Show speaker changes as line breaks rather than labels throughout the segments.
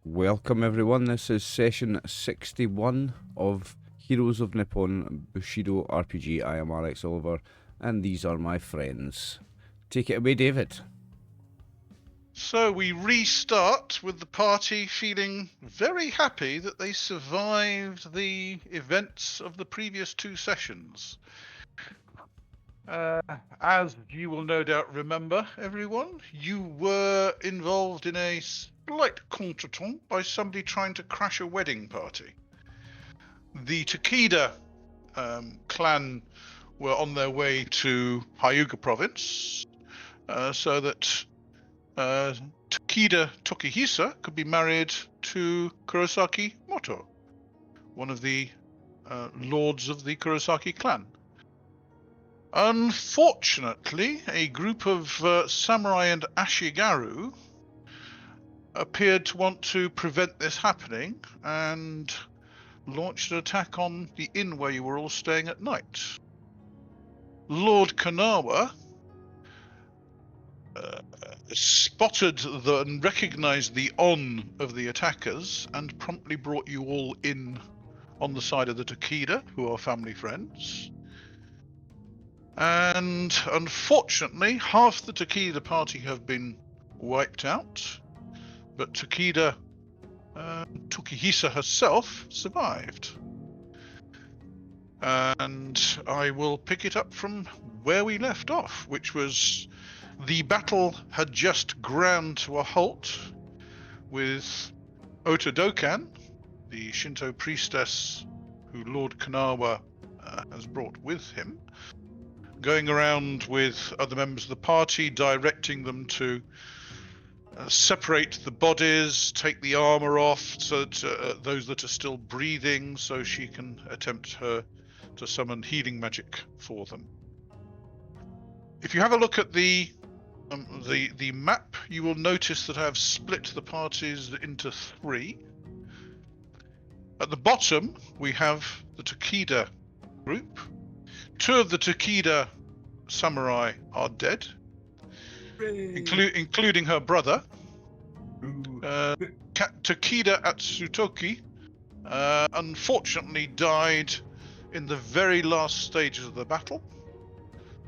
Welcome everyone, this is session 61 of Heroes of Nippon Bushido RPG. I am RxOliver and these are my friends. Take it away, David.
So we restart with the party feeling very happy that they survived the events of the previous two sessions. As you will no doubt remember, everyone, you were involved in a slight contretemps by somebody trying to crash a wedding party. The Takeda clan were on their way to Hyuga province so that Takeda Tokihisa could be married to Kurosaki Moto, one of the lords of the Kurosaki clan. Unfortunately, a group of samurai and ashigaru appeared to want to prevent this happening and launched an attack on the inn where you were all staying at night. Lord Kanawa spotted and recognized the on of the attackers and promptly brought you all in on the side of the Takeda, who are family friends. And unfortunately, half the Takeda party have been wiped out, but Takeda Tokihisa herself survived. And I will pick it up from where we left off, which was the battle had just ground to a halt with Otodokan, the Shinto priestess who Lord Kanawa has brought with him, going around with other members of the party, directing them to separate the bodies, take the armor off, so that those that are still breathing, so she can attempt to summon healing magic for them. If you have a look at the map, you will notice that I have split the parties into three. At the bottom, we have the Takeda group. Two of the Takeda samurai are dead, including her brother. Takeda Atsutoki unfortunately died in the very last stages of the battle,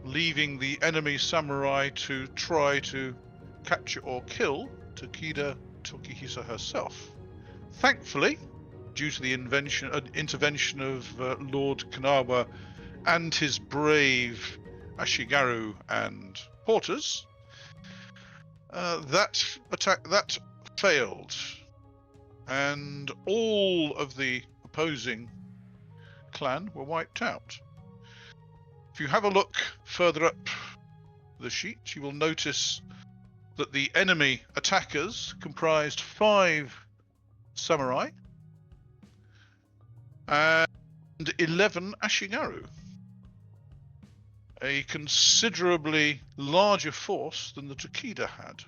leaving the enemy samurai to try to capture or kill Takeda Tokihisa herself. Thankfully, due to the intervention of Lord Kanawa and his brave ashigaru and porters, that failed, and all of the opposing clan were wiped out. If you have a look further up the sheet, you will notice that the enemy attackers comprised 5 samurai and 11 ashigaru, a considerably larger force than the Takeda had.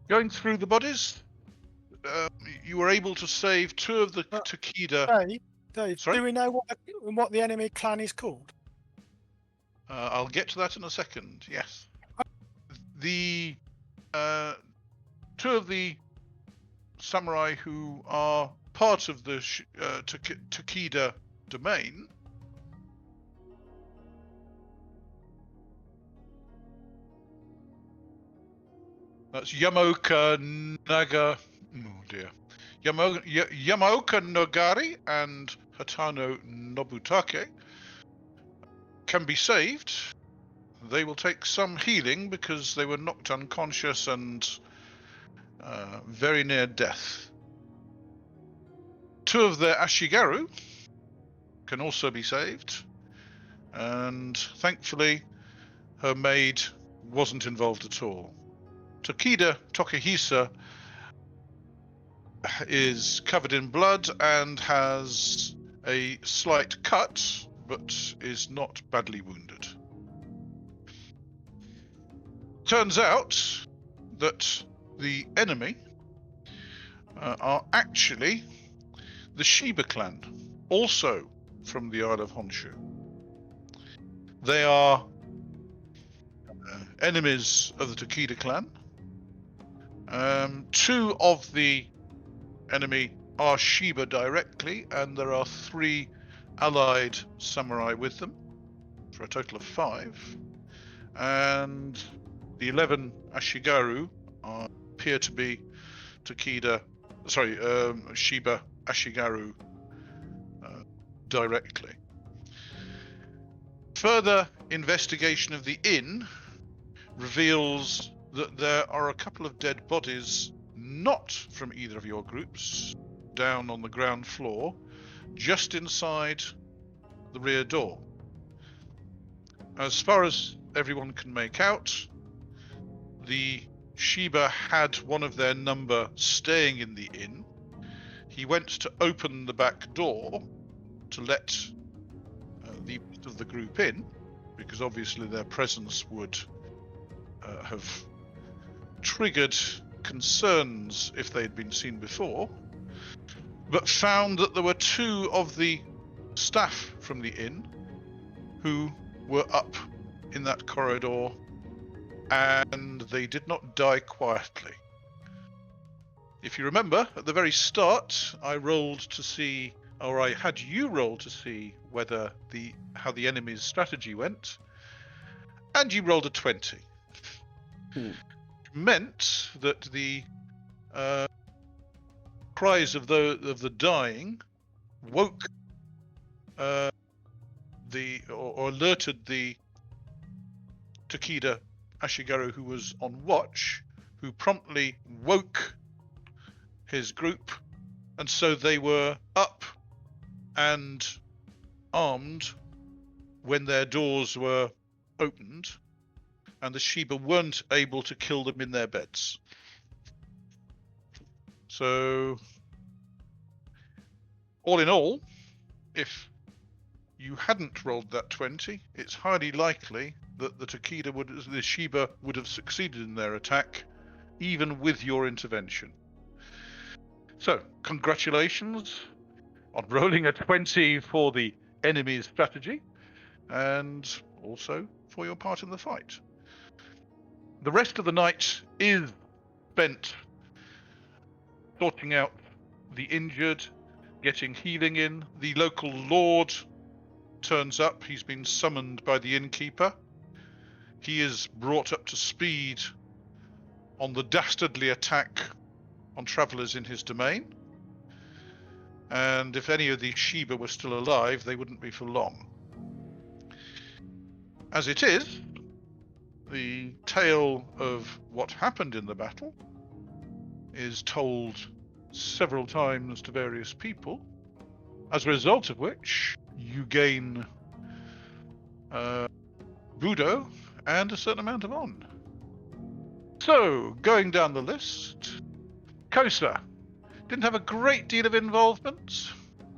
Going through the bodies, you were able to save 2 of the Takeda.
Dave,
Sorry?
do we know what the enemy clan is called?
I'll get to that in a second, yes. The 2 of the samurai who are part of the Takeda domain that's Yamaoka Nogari and Hatano Nobutake can be saved. They will take some healing because they were knocked unconscious and very near death. 2 of their ashigaru can also be saved, and thankfully her maid wasn't involved at all. Takeda Tokihisa is covered in blood and has a slight cut, but is not badly wounded. Turns out that the enemy are actually the Shiba clan, also from the Isle of Honshu. They are enemies of the Takeda clan, 2 of the enemy are Shiba directly, and there are 3 allied samurai with them, for a total of 5. And the 11 Ashigaru appear to be Shiba Ashigaru directly. Further investigation of the inn reveals that there are a couple of dead bodies not from either of your groups down on the ground floor, just inside the rear door. As far as everyone can make out, the Shiba had one of their number staying in the inn. He went to open the back door to let the rest of the group in, because obviously their presence would have triggered concerns if they had been seen before, but found that there were 2 of the staff from the inn who were up in that corridor, and they did not die quietly. If you remember, at the very start, I rolled to see, or I had you roll to see whether how the enemy's strategy went, and you rolled a 20. Meant that the cries of the dying woke or alerted the Takeda Ashigaru who was on watch, who promptly woke his group, and so they were up and armed when their doors were opened, and the Shiba weren't able to kill them in their beds. So, all in all, if you hadn't rolled that 20, it's highly likely that the Shiba would have succeeded in their attack, even with your intervention. So, congratulations on rolling a 20 for the enemy's strategy, and also for your part in the fight. The rest of the night is spent sorting out the injured, getting healing in. The local lord turns up. He's been summoned by the innkeeper. He is brought up to speed on the dastardly attack on travellers in his domain. And if any of these Shiba were still alive, they wouldn't be for long. As it is, the tale of what happened in the battle is told several times to various people, as a result of which you gain Budo and a certain amount of on. So, going down the list, Kosa didn't have a great deal of involvement,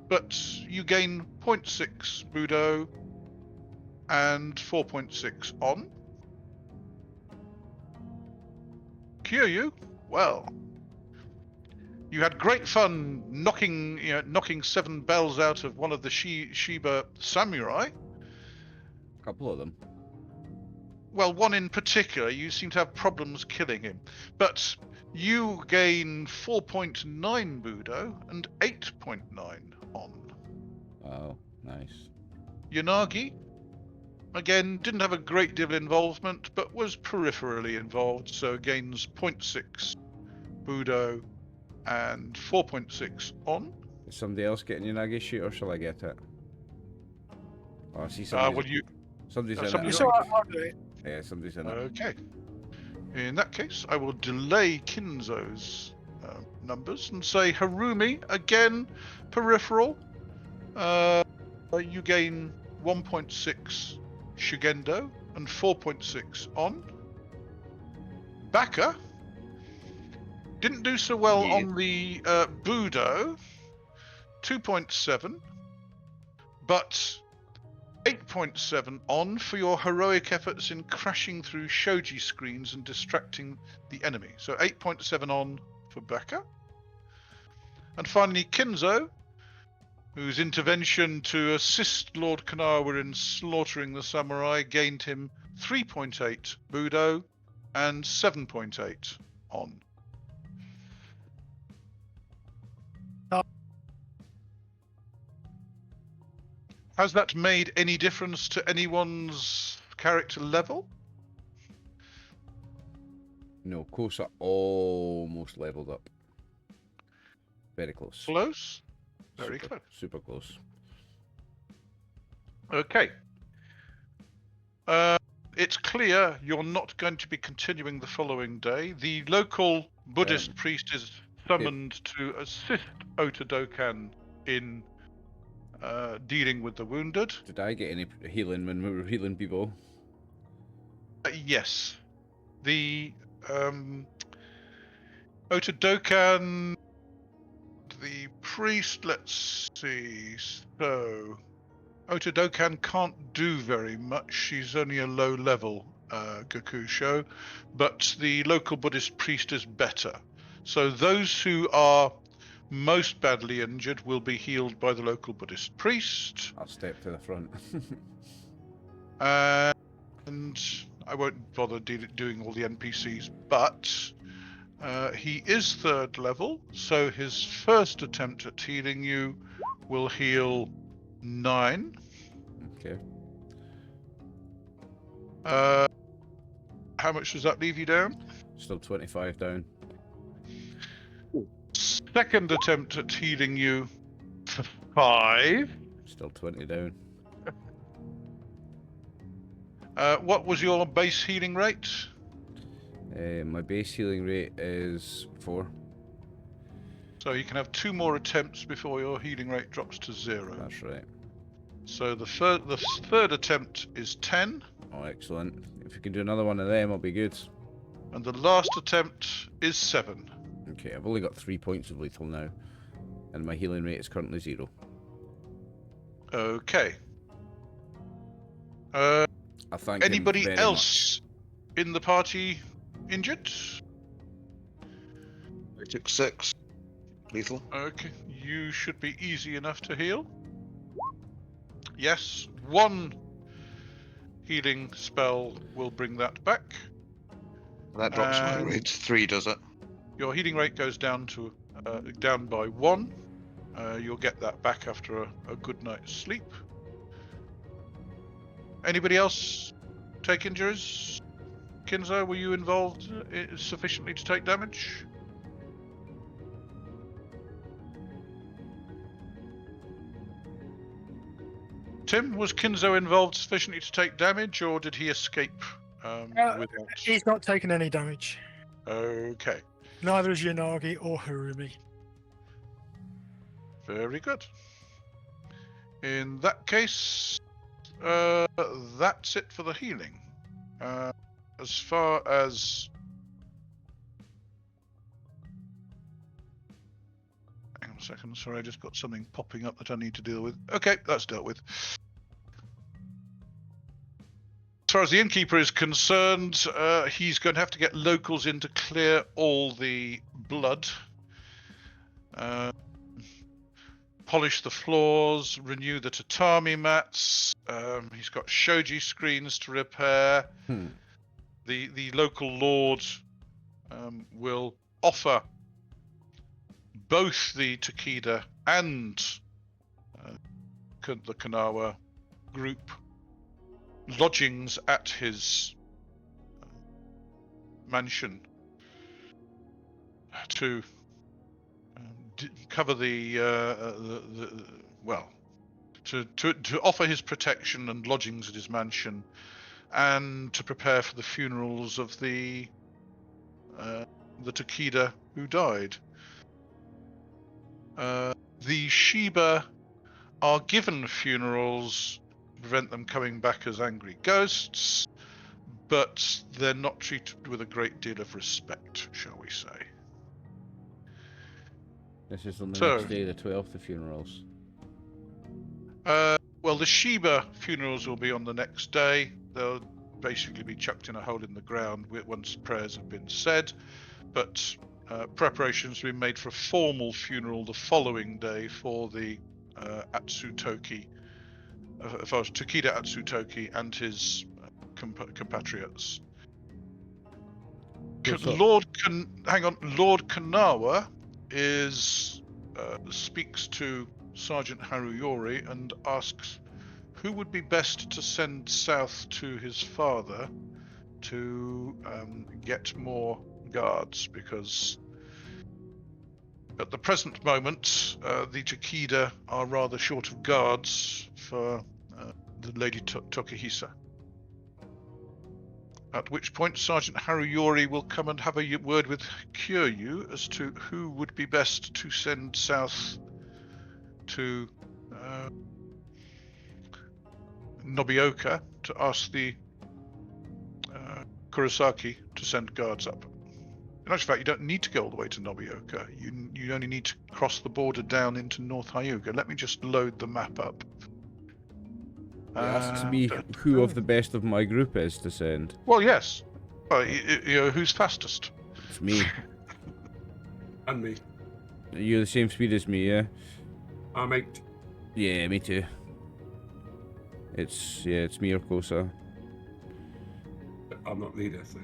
but you gain 0.6 Budo and 4.6 on. Kyūryū, well, you had great fun knocking 7 bells out of one of the Shiba samurai.
A couple of them.
Well, one in particular, you seem to have problems killing him. But you gain 4.9 Budo and 8.9 on.
Wow, nice.
Yanagi, again, didn't have a great deal of involvement, but was peripherally involved, so gains 0.6 Budo and 4.6 on.
Is somebody else getting Yanagi sheet, or shall I get it? Oh, I see
somebody's
somebody's in
somebody-
it.
So I'll do it.
Yeah, somebody's in it.
Okay. In that case, I will delay Kinzo's numbers and say Harumi, again, peripheral. You gain 1.6 Shugendo and 4.6 on. Baka didn't do so well on the Budo, 2.7, but 8.7 on for your heroic efforts in crashing through shoji screens and distracting the enemy. So 8.7 on for Baka. And finally, Kinzo, whose intervention to assist Lord Kanawa in slaughtering the samurai gained him 3.8 Budo and 7.8 on. Has that made any difference to anyone's character level?
No, Kosa almost leveled up. Very close.
Close? Very
Super,
close.
super close.
Okay. It's clear you're not going to be continuing the following day. The local Buddhist priest is summoned to assist Otodokan in dealing with the wounded.
Did I get any healing when we were healing people?
Yes. The Otodokan, the priest, let's see. So, Otodokan can't do very much. She's only a low level Gakusho, but the local Buddhist priest is better. So those who are most badly injured will be healed by the local Buddhist priest.
I'll step to the front.
And I won't bother doing all the NPCs, but he is 3rd level, so his first attempt at healing you will heal 9.
Okay.
How much does that leave you down?
Still 25 down.
Second attempt at healing you, 5.
Still 20 down.
What was your base healing rate?
My base healing rate is 4.
So you can have 2 more attempts before your healing rate drops to 0.
That's right.
So the third attempt is 10.
Oh, excellent. If you can do another one of them, I'll be good.
And the last attempt is 7.
Okay, I've only got 3 points of lethal now. And my healing rate is currently 0.
Okay.
I thank him
Anybody
very
else in the party injured?
I took 6. Lethal.
Okay, you should be easy enough to heal. Yes, 1 healing spell will bring that back.
That drops my rate to 3, does it?
Your healing rate goes down to down by 1. You'll get that back after a good night's sleep. Anybody else take injuries? Kinzo, were you involved sufficiently to take damage? Tim, was Kinzo involved sufficiently to take damage, or did he escape without?
He's not taken any damage.
Okay,
Neither is Yanagi or Harumi.
very good. In that case, that's it for the healing. As far as... Hang on a second, sorry, I just got something popping up that I need to deal with. Okay, that's dealt with. As far as the innkeeper is concerned, he's going to have to get locals in to clear all the blood. Polish the floors, renew the tatami mats. He's got shoji screens to repair. The local lord will offer both the Takeda and the Kanawa group lodgings at his mansion to cover to offer his protection and lodgings at his mansion, and to prepare for the funerals of the Takeda who died. The Shiba are given funerals to prevent them coming back as angry ghosts, but they're not treated with a great deal of respect, shall we say.
This is on the
So-
next day, the 12th, the funerals.
Well, the Shiba funerals will be on the next day. They'll basically be chucked in a hole in the ground once prayers have been said, but preparations have been made for a formal funeral the following day for the Atsutoki, for Takeda Atsutoki and his compatriots.
Yes, sir.
Lord Kanawa speaks to Sergeant Haruyori and asks who would be best to send south to his father to get more guards? Because at the present moment, the Takeda are rather short of guards for the Lady Tokihisa. At which point, Sergeant Haruyori will come and have a word with Kyūryū as to who would be best to send south to Nobioka to ask the Kurosaki to send guards up. In actual fact, you don't need to go all the way to Nobioka. You only need to cross the border down into North Hyuga. Let me just load the map up.
It asks me who of the best of my group is to send.
Well, yes. Who's fastest?
It's me.
And me.
You're the same speed as me, yeah?
I'm 8.
Yeah, me too. It's me or Kosa.
I'm not leader, so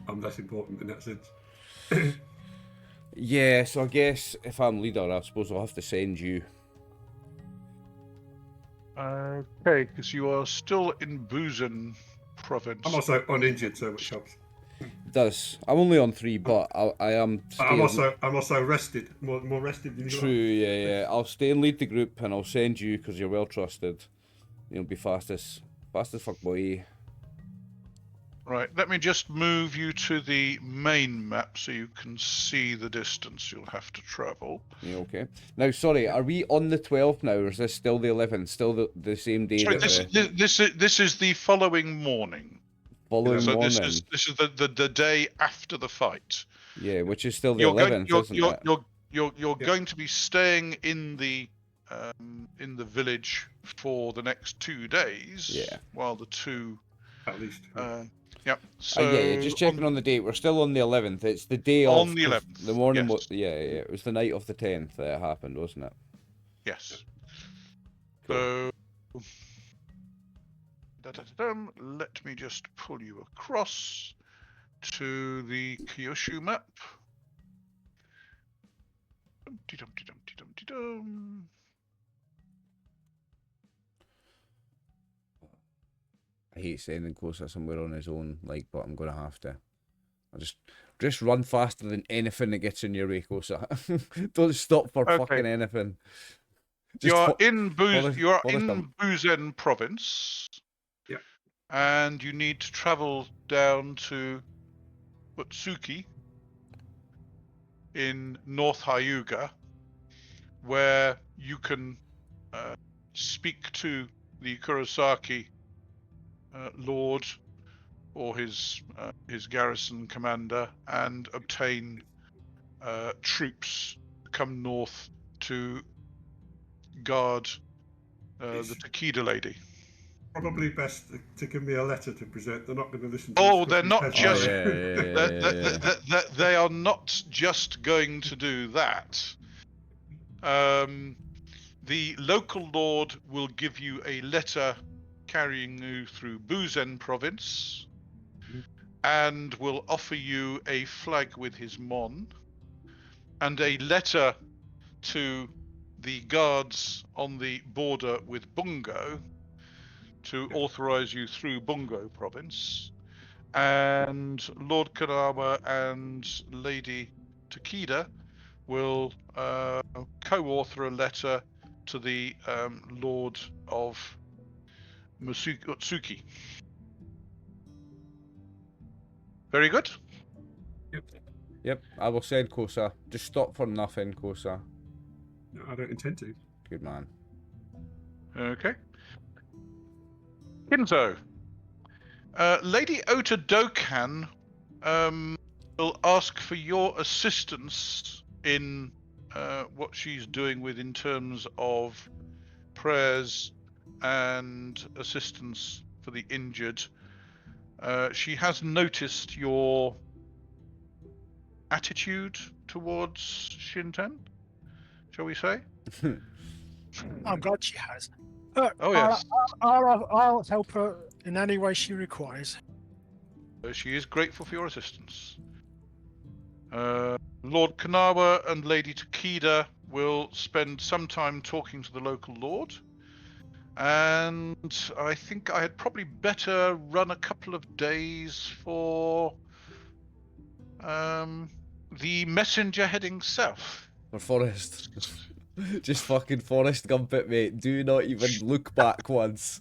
I'm less important in that sense.
Yeah, so I guess if I'm leader, I suppose I'll have to send you.
Okay, because you are still in Buzen province.
I'm also uninjured, so which helps.
It does. I'm only on 3, but I am.
I'm also rested, more rested than you.
True, yeah. I'll stay and lead the group, and I'll send you because you're well trusted. You'll be fastest fuck boy.
Right, let me just move you to the main map so you can see the distance you'll have to travel.
Yeah, okay. Now, sorry, are we on the 12th now, or is this still the 11th? Still the same day?
Sorry, this is the following morning.
Following morning.
This is the day after the fight.
Yeah, which is still the 11th, isn't it?
You're going to be staying in the village for the next 2 days.
Yeah.
While the two.
At least.
Yep. So
yeah, just checking on the date. We're still on the 11th. It's the day of.
On the 11th.
The morning
yes.
was. Yeah. It was the night of the 10th that it happened, wasn't it?
Yes.
Cool.
So. Let me just pull you across to the Kyūryū map.
I hate sending Kosa somewhere on his own, but I'm gonna have to. I'll just run faster than anything that gets in your way, Kosa. Don't stop for fucking anything.
You're in Buzen province.
Yeah.
And you need to travel down to Utsuki in North Hyuga, where you can speak to the Kurosaki Lord or his garrison commander and obtain troops to come north to guard the Takeda lady.
Probably best to give me a letter to present. They're not going to listen.
They're not just.
Yeah.
They are not just going to do that. The local lord will give you a letter carrying you through Buzen province, and will offer you a flag with his mon, and a letter to the guards on the border with Bungo to authorize you through Bungo province, and Lord Kanawa and Lady Takeda will co-author a letter to the Lord of Utsuki. Very good.
Yep, I will send Kosa. Just stop for nothing, Kosa.
No, I don't intend to.
Good man.
Okay. Kinzo. Lady Ota Dokan will ask for your assistance in what she's doing in terms of prayers and assistance for the injured. She has noticed your attitude towards Shinten, shall we say?
Oh God, she has.
Oh yes.
I'll help her in any way she requires.
She is grateful for your assistance. Lord Kanawa and Lady Takeda will spend some time talking to the local lord, And I think I had probably better run a couple of days for the messenger heading south.
For Forest. Just fucking Forest Gump it, mate. Do not even look back once.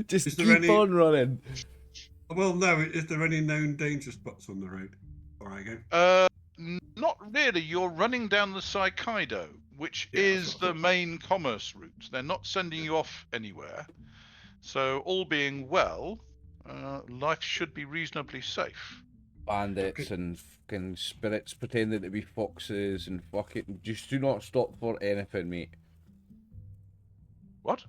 Just
Is there
keep
any-
on running.
Well, no. Is there any known danger spots on the road? Or I go.
Not really. You're running down the Saikaido, which
Yeah, that's
is
what I
the
thought.
main commerce route. They're not sending you off anywhere. So, all being well, life should be reasonably safe.
Bandits and fucking spirits pretending to be foxes and fucking... Just do not stop for anything, mate.
What?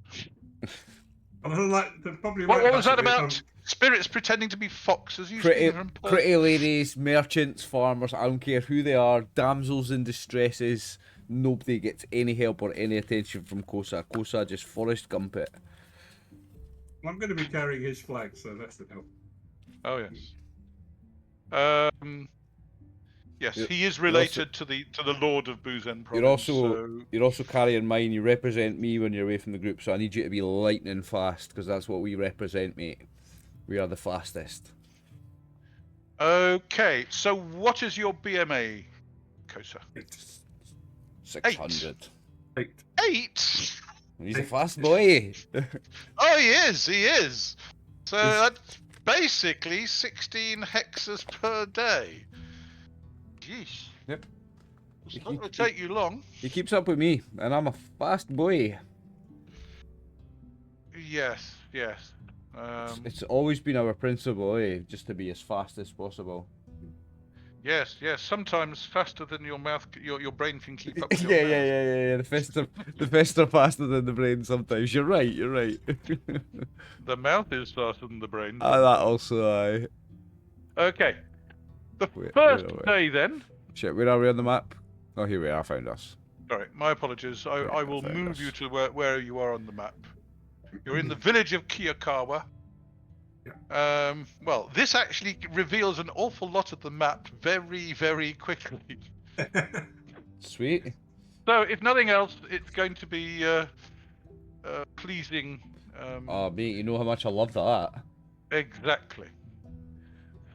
Well, like, they probably
What
might
was
have
that
to be
about? Spirits pretending to be foxes? You
Pretty,
speaking from Paul?
pretty ladies, merchants, farmers, I don't care who they are, damsels in distresses, nobody gets any help or any attention from Kosa. Kosa just Forest Gump it.
I'm going to be carrying his flag, so that's the help.
Oh yes. Yes,
You're-
he is
you're also-
related to the Lord of Buzen
You're
Province.
you're also carrying mine. You represent me when you're away from the group, so I need you to be lightning fast because that's what we represent, mate. We are the fastest.
Okay, so what is your BMA, Kosa?
600.
8.
8?
He's a fast boy.
Oh, he is. He is. So
He's-
that's basically 16 hexes per day. Jeez.
Yep.
It's not going to take you long.
He keeps up with me, and I'm a fast boy.
Yes, yes.
It's always been our principle, just to be as fast as possible.
Yes, yes. Sometimes faster than your mouth, your brain can keep up with your
Yeah,
mouth.
yeah. The fists are faster than the brain sometimes. You're right. You're right.
The mouth is faster than the brain.
That also, aye.
Okay. The
Wait,
first
wait.
day then.
Shit, where are we on the map? Oh, here we are. I found us.
Sorry, my apologies. I will
fair
move
enough.
you to where you are on the map. You're in the village of Kiyakawa. Well, this actually reveals an awful lot of the map very, very quickly.
Sweet.
So, if nothing else, it's going to be pleasing.
Oh, mate, you know how much I love that.
Exactly.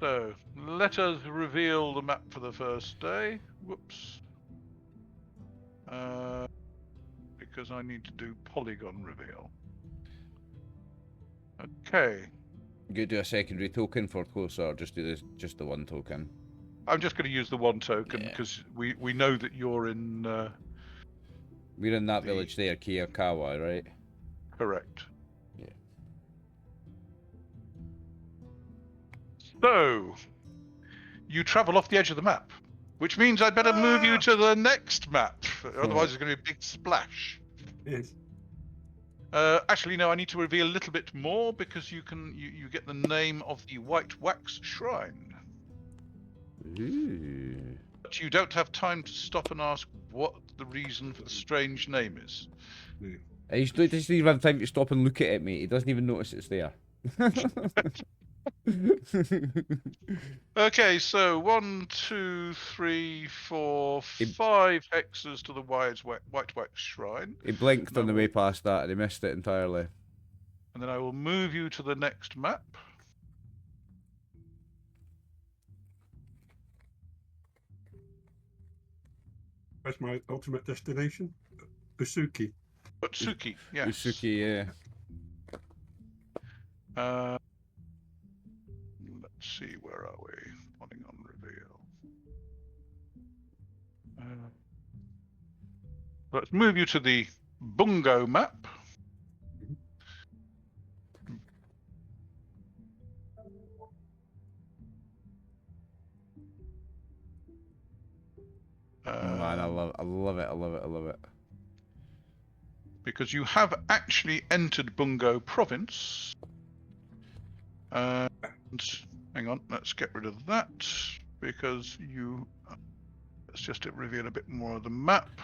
So, let us reveal the map for the first day. Whoops. Because I need to do polygon reveal. Okay.
You could do a secondary token for Kosa, or just do just the one token.
I'm just going to use the one token
Yeah.
because we know that you're in.
We're in that village there, Kiyakawa, right?
Correct.
Yeah.
So, you travel off the edge of the map, which means I'd better move you to the next map. Otherwise, there's going to be a big splash.
Yes.
Actually, no. I need to reveal a little bit more because you get the name of the White Wax Shrine,
Ooh.
but you don't have time to stop and ask what the reason for the strange name is.
He doesn't even have time to stop and look at it, mate. He doesn't even notice it's there.
Okay, so 1, 2, 3, 4, 5 hexes to the White Wax Shrine,
He blinked on the way past that and he missed it entirely.
and then I will move you to the next map.
Where's my ultimate destination? Usuki.
Utsuki, yes.
Usuki, yeah.
Let's see, where are we? Polygon reveal. Let's move you to the Bungo map.
Oh man, I love it.
Because you have actually entered Bungo province. And hang on, let's get rid of that because let's just reveal a bit more of the map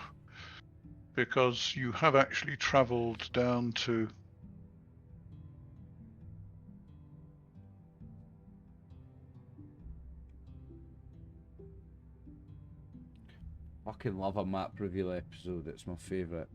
because you have actually travelled down to
Fucking love a map reveal episode. It's my favourite.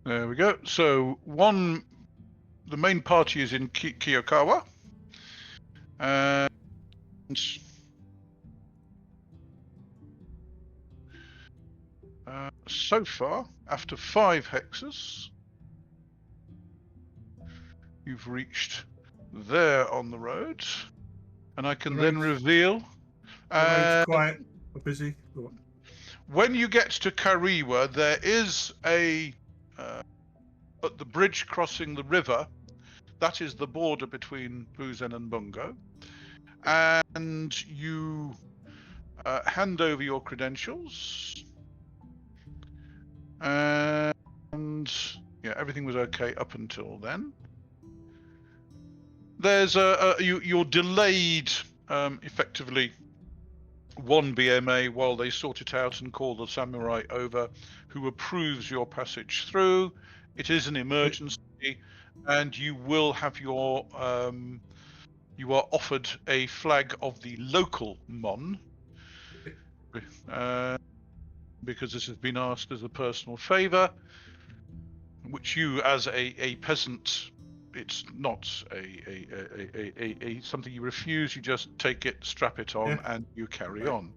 There we go. So the main party is in Kiyokawa, and so far, after 5 hexes, you've reached there on the road, and I can then reveal.
Road's quiet, or busy.
When you get to Kariwa, there is at the bridge crossing the river, that is the border between Buzen and Bungo, and you hand over your credentials, and yeah, everything was okay up until then. There's you're delayed effectively 1 BMA while they sort it out and call the samurai over, who approves your passage through. It is an emergency, and you will have your you are offered a flag of the local Mon, because this has been asked as a personal favour, which you, as a peasant, it's not a something you refuse. You just take it, strap it on, and you carry on.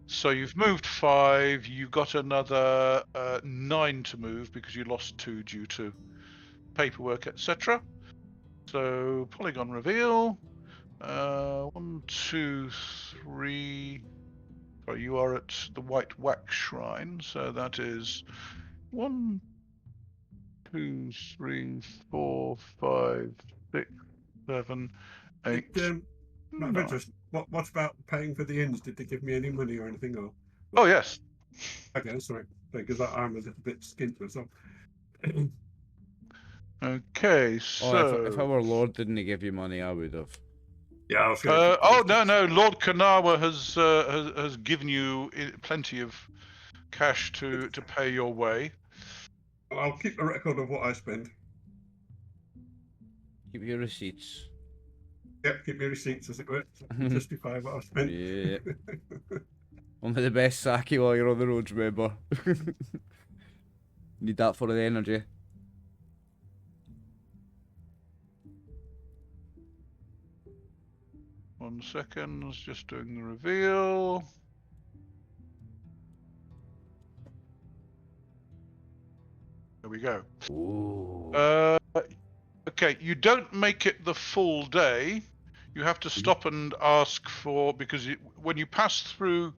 So you've moved 5. You got another 9 to move because you lost 2 due to paperwork, etc. So polygon reveal. 1, 2, 3. Sorry, you are at the White Wax Shrine, so that is 1, 2, 3, 4, 5, 6, 7, 8.
What about paying for the inns? Did they give me any money or anything? Or
oh yes.
Okay, sorry, because that arm was a bit skint or something.
Okay, so
if our Lord didn't give you money, I would have.
Yeah, I was gonna
no, Lord Kanawa has given you plenty of cash to pay your way.
I'll keep a record of what I spend.
Keep your receipts.
Yep, keep your receipts, as it were. Justify what I've spent.
Yeah. Only the best sake while you're on the roads, remember. Need that for the energy.
One second, I was just doing the reveal. There we go.
Ooh.
Okay, you don't make it the full day. You have to stop and ask for, because when you pass through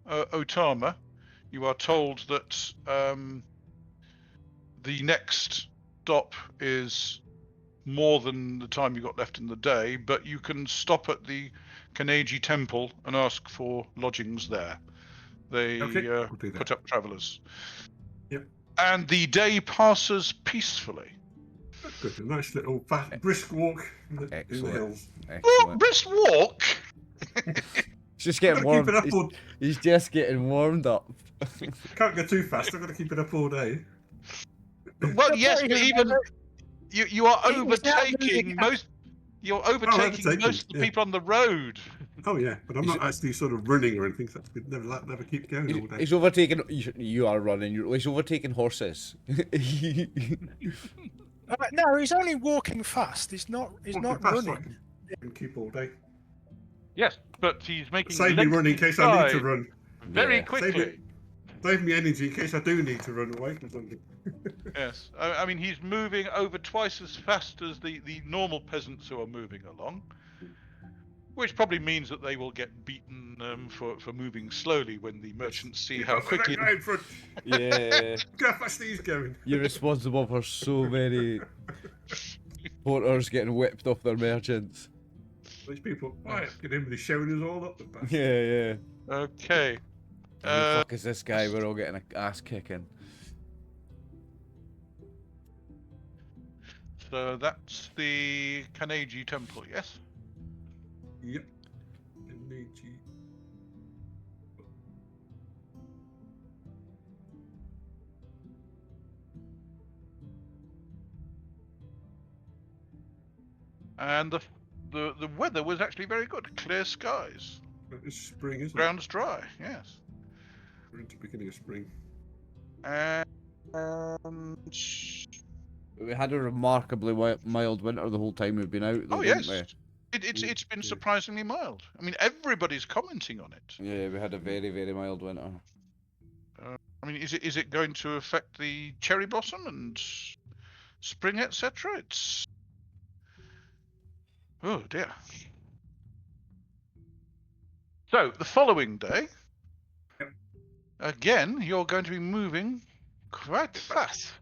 Otama, you are told that the next stop is more than the time you got left in the day, but you can stop at the Kanegi Temple and ask for lodgings there. They put up travellers.
Yep.
And the day passes peacefully.
Good, a nice little brisk walk in the hills.
Well, brisk walk?
He's just getting warmed. He's just getting warmed up.
Can't go too fast. I've got to keep it up all day.
Well, yes, but even you are overtaking most. You're overtaking most of the people on the road.
Oh yeah, but I'm not actually sort of running or anything. So I could never keep going all day.
He's overtaking. You are running. He's overtaking horses.
No, he's only walking fast. He's not running.
I can keep all day.
Yes, but he's making.
Save me running in case I need to run.
Very quickly.
Save me energy in case I do need to run away from something.
Yes, I mean he's moving over twice as fast as the normal peasants who are moving along, which probably means that they will get beaten for moving slowly when the merchants see how quickly.
Yeah.
Look how fast he's going.
You're responsible for so many porters getting whipped off their merchants.
These people, get in with showing us all up.
Yeah.
Okay.
Who the fuck is this guy? We're all getting an ass kicking.
So that's the Kanegi Temple, yes?
Yep. Kanegi.
And the weather was actually very good. Clear skies.
It's spring, isn't it?
Ground's dry, yes.
We're into the beginning of spring.
And And
We had a remarkably mild winter the whole time we've been out, though,
oh
didn't
yes,
we?
it's been surprisingly mild. I mean, everybody's commenting on it.
Yeah, we had a very, very mild winter.
I mean, is it going to affect the cherry blossom and spring, etc.? It's oh dear. So the following day, again, you're going to be moving quite fast.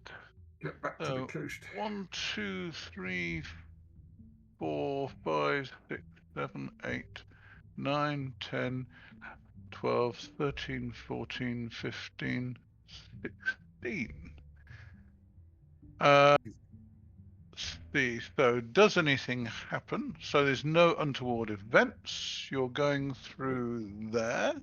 Get back to the
So
coast.
1, 2, 3, 4, 5, 6, 7, 8, 9, 10, 12, 13, 14, 15, 16. See, so does anything happen? So there's no untoward events. You're going through there.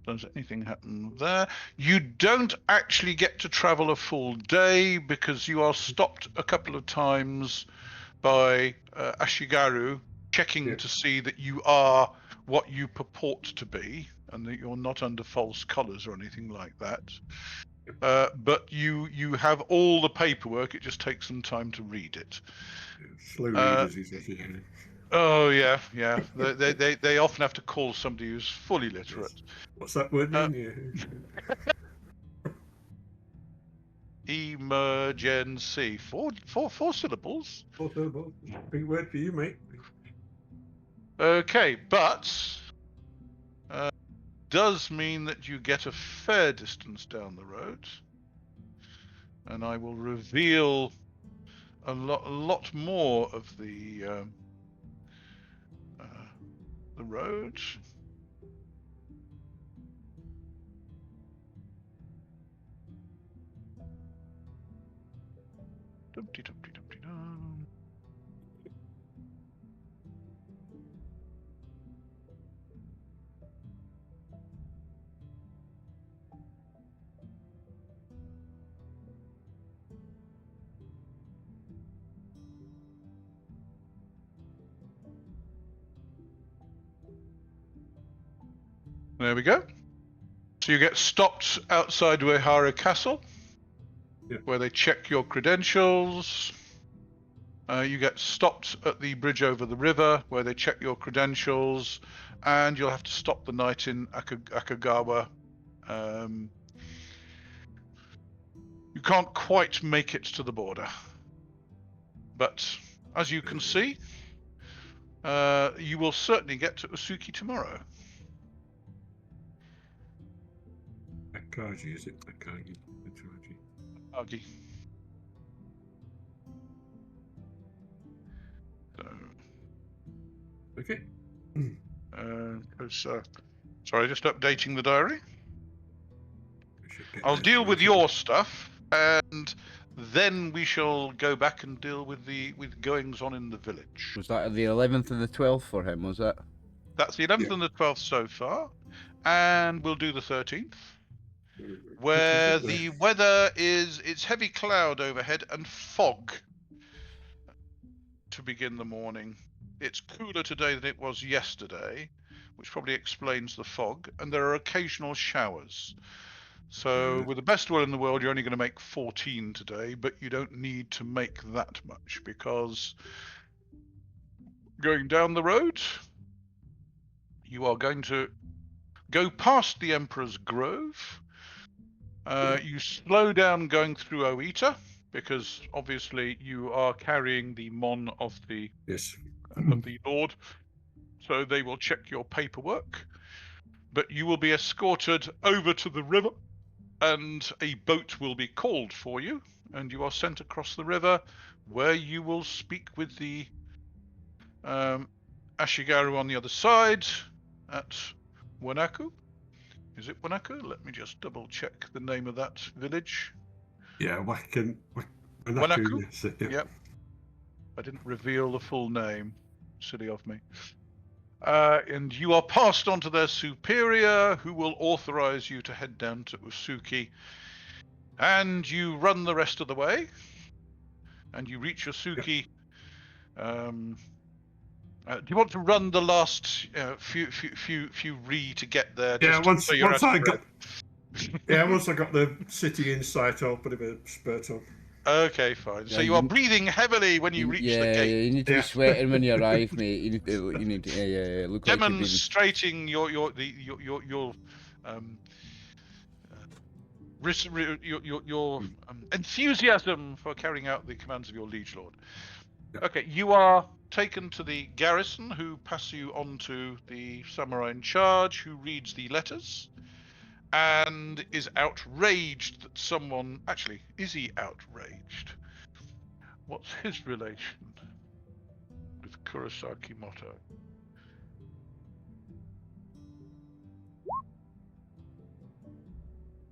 Does anything happen there? You don't actually get to travel a full day because you are stopped a couple of times by Ashigaru checking to see that you are what you purport to be and that you're not under false colours or anything like that. But you have all the paperwork. It just takes some time to read it.
Slow readers, he says.
Oh yeah. They often have to call somebody who's fully literate.
What's that word mean?
Emergency. Four syllables.
4 syllables. Big word for you, mate.
Okay, but does mean that you get a fair distance down the road, and I will reveal a lot more of the road. Dum-de-dum-de-dum-de-dum. There we go. So you get stopped outside Uehara Castle, where they check your credentials. You get stopped at the bridge over the river, where they check your credentials, and you'll have to stop the night in Akagawa. You can't quite make it to the border, but as you can see, you will certainly get to Usuki tomorrow.
Akaji, is it? Akagi.
Agi. So,
Okay.
Sorry, just updating the diary. I'll deal with your stuff, and then we shall go back and deal with goings on in the village.
Was that the 11th and the 12th for him, was that?
That's the 11th and the 12th so far, and we'll do the 13th. Where the weather it's heavy cloud overhead and fog to begin the morning. It's cooler today than it was yesterday, which probably explains the fog, and there are occasional showers. So with the best will in the world, you're only going to make 14 today, but you don't need to make that much because going down the road, you are going to go past the Emperor's Grove. You slow down going through Oita because obviously you are carrying the Mon of the Lord, so they will check your paperwork. But you will be escorted over to the river, and a boat will be called for you, and you are sent across the river, where you will speak with the Ashigaru on the other side at Wanaku. Is it Wanaku? Let me just double check the name of that village.
Yeah, Wanaku.
Yes, yep. I didn't reveal the full name. Silly of me. And you are passed on to their superior, who will authorize you to head down to Usuki. And you run the rest of the way, and you reach Usuki. Do you want to run the last few to get there?
Yeah, once I got Yeah, once I got the city insight, I'll put a bit of spurt on.
Okay, fine.
Yeah,
So you are breathing heavily when you reach the gate,
you need to be
Yeah.
sweating when you arrive, mate. You need to look like you've been.
demonstrating your um your enthusiasm for carrying out the commands of your liege lord.
Yeah.
Okay, you are taken to the garrison, who pass you on to the samurai in charge, who reads the letters and is outraged that someone... Actually, is he outraged? What's his relation with Kurosaki Motto?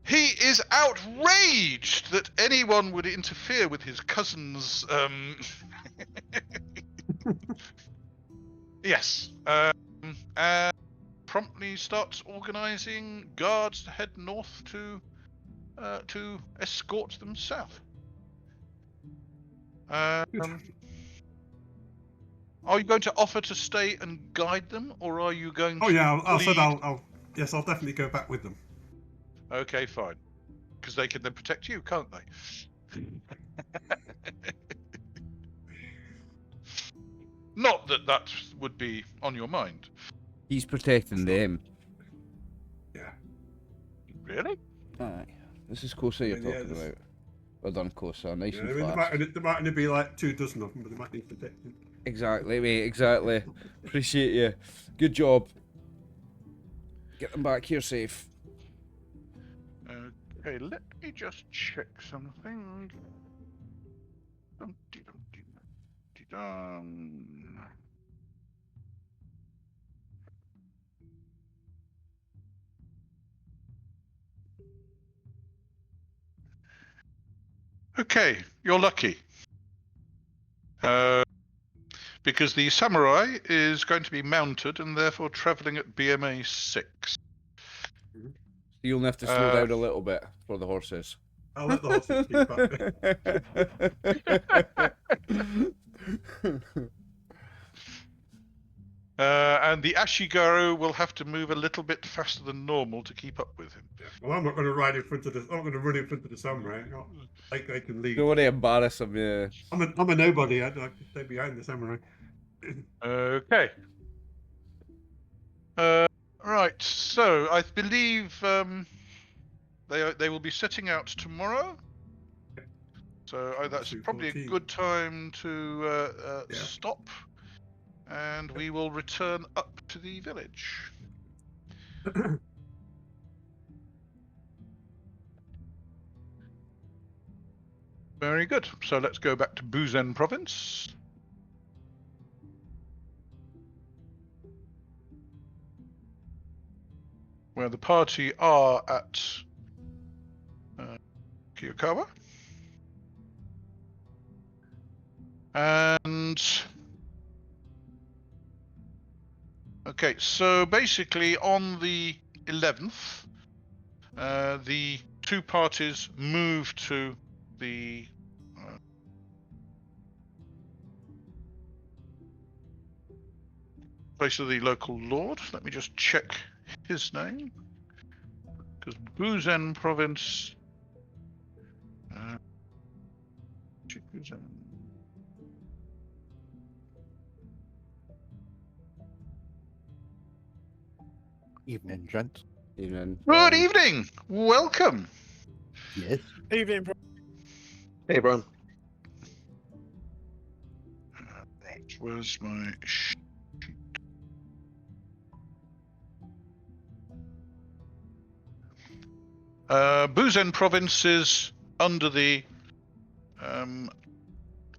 He is outraged that anyone would interfere with his cousin's... Yes. And promptly starts organising guards to head north to escort them south. Are you going to offer to stay and guide them, or are you going to...
Oh yeah, I said
lead-
I'll definitely go back with them.
Okay, fine. Because they can then protect you, can't they? Not that that would be on your mind.
He's protecting them.
Yeah.
Really?
Aye. This is Kosa you're
Yeah,
talking
this-
about. Well done, Kosa. Nice
Yeah,
and
I mean,
fast.
there might only be like 2 dozen of them, but they might need protecting.
Exactly, mate. Exactly. Appreciate you. Good job. Get them back here safe.
Okay, let me just check something. Dum-dee-dum-dee-dum-dee-dum. Okay, you're lucky. Because the samurai is going to be mounted and therefore travelling at BMA 6.
You'll have to slow down a little bit for the horses.
I'll let the horses keep up.
And the Ashigaru will have to move a little bit faster than normal to keep up with him.
Well, I'm not going to ride in front of the. I'm not going to run in front of the samurai. They can lead.
Don't want to embarrass them, yeah.
I'm a nobody. I can stay behind the samurai.
Okay. Right. So I believe they will be setting out tomorrow. So that's probably a
2:14.
good time to
Yeah.
stop, and we will return up to the village. Very good. So let's go back to Buzen province. Where the party are at Kyūryū. And okay, so basically on the 11th, the two parties move to the place of the local lord. Let me just check his name, because Buzen province.
Evening, gents.
Evening.
Good evening. Welcome.
Yes.
Evening, bro.
Hey, Brian.
Right, where's my sheet? Buzen province is under the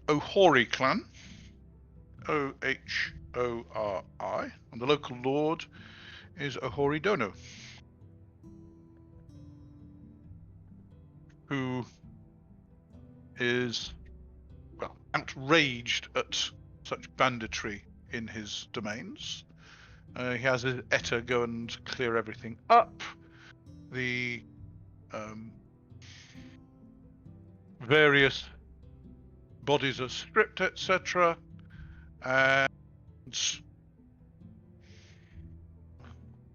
Ohori clan, Ohori, and the local lord is Ohori Dono, who is, well, outraged at such banditry in his domains. He has his Etta go and clear everything up. The various bodies are stripped, etc. And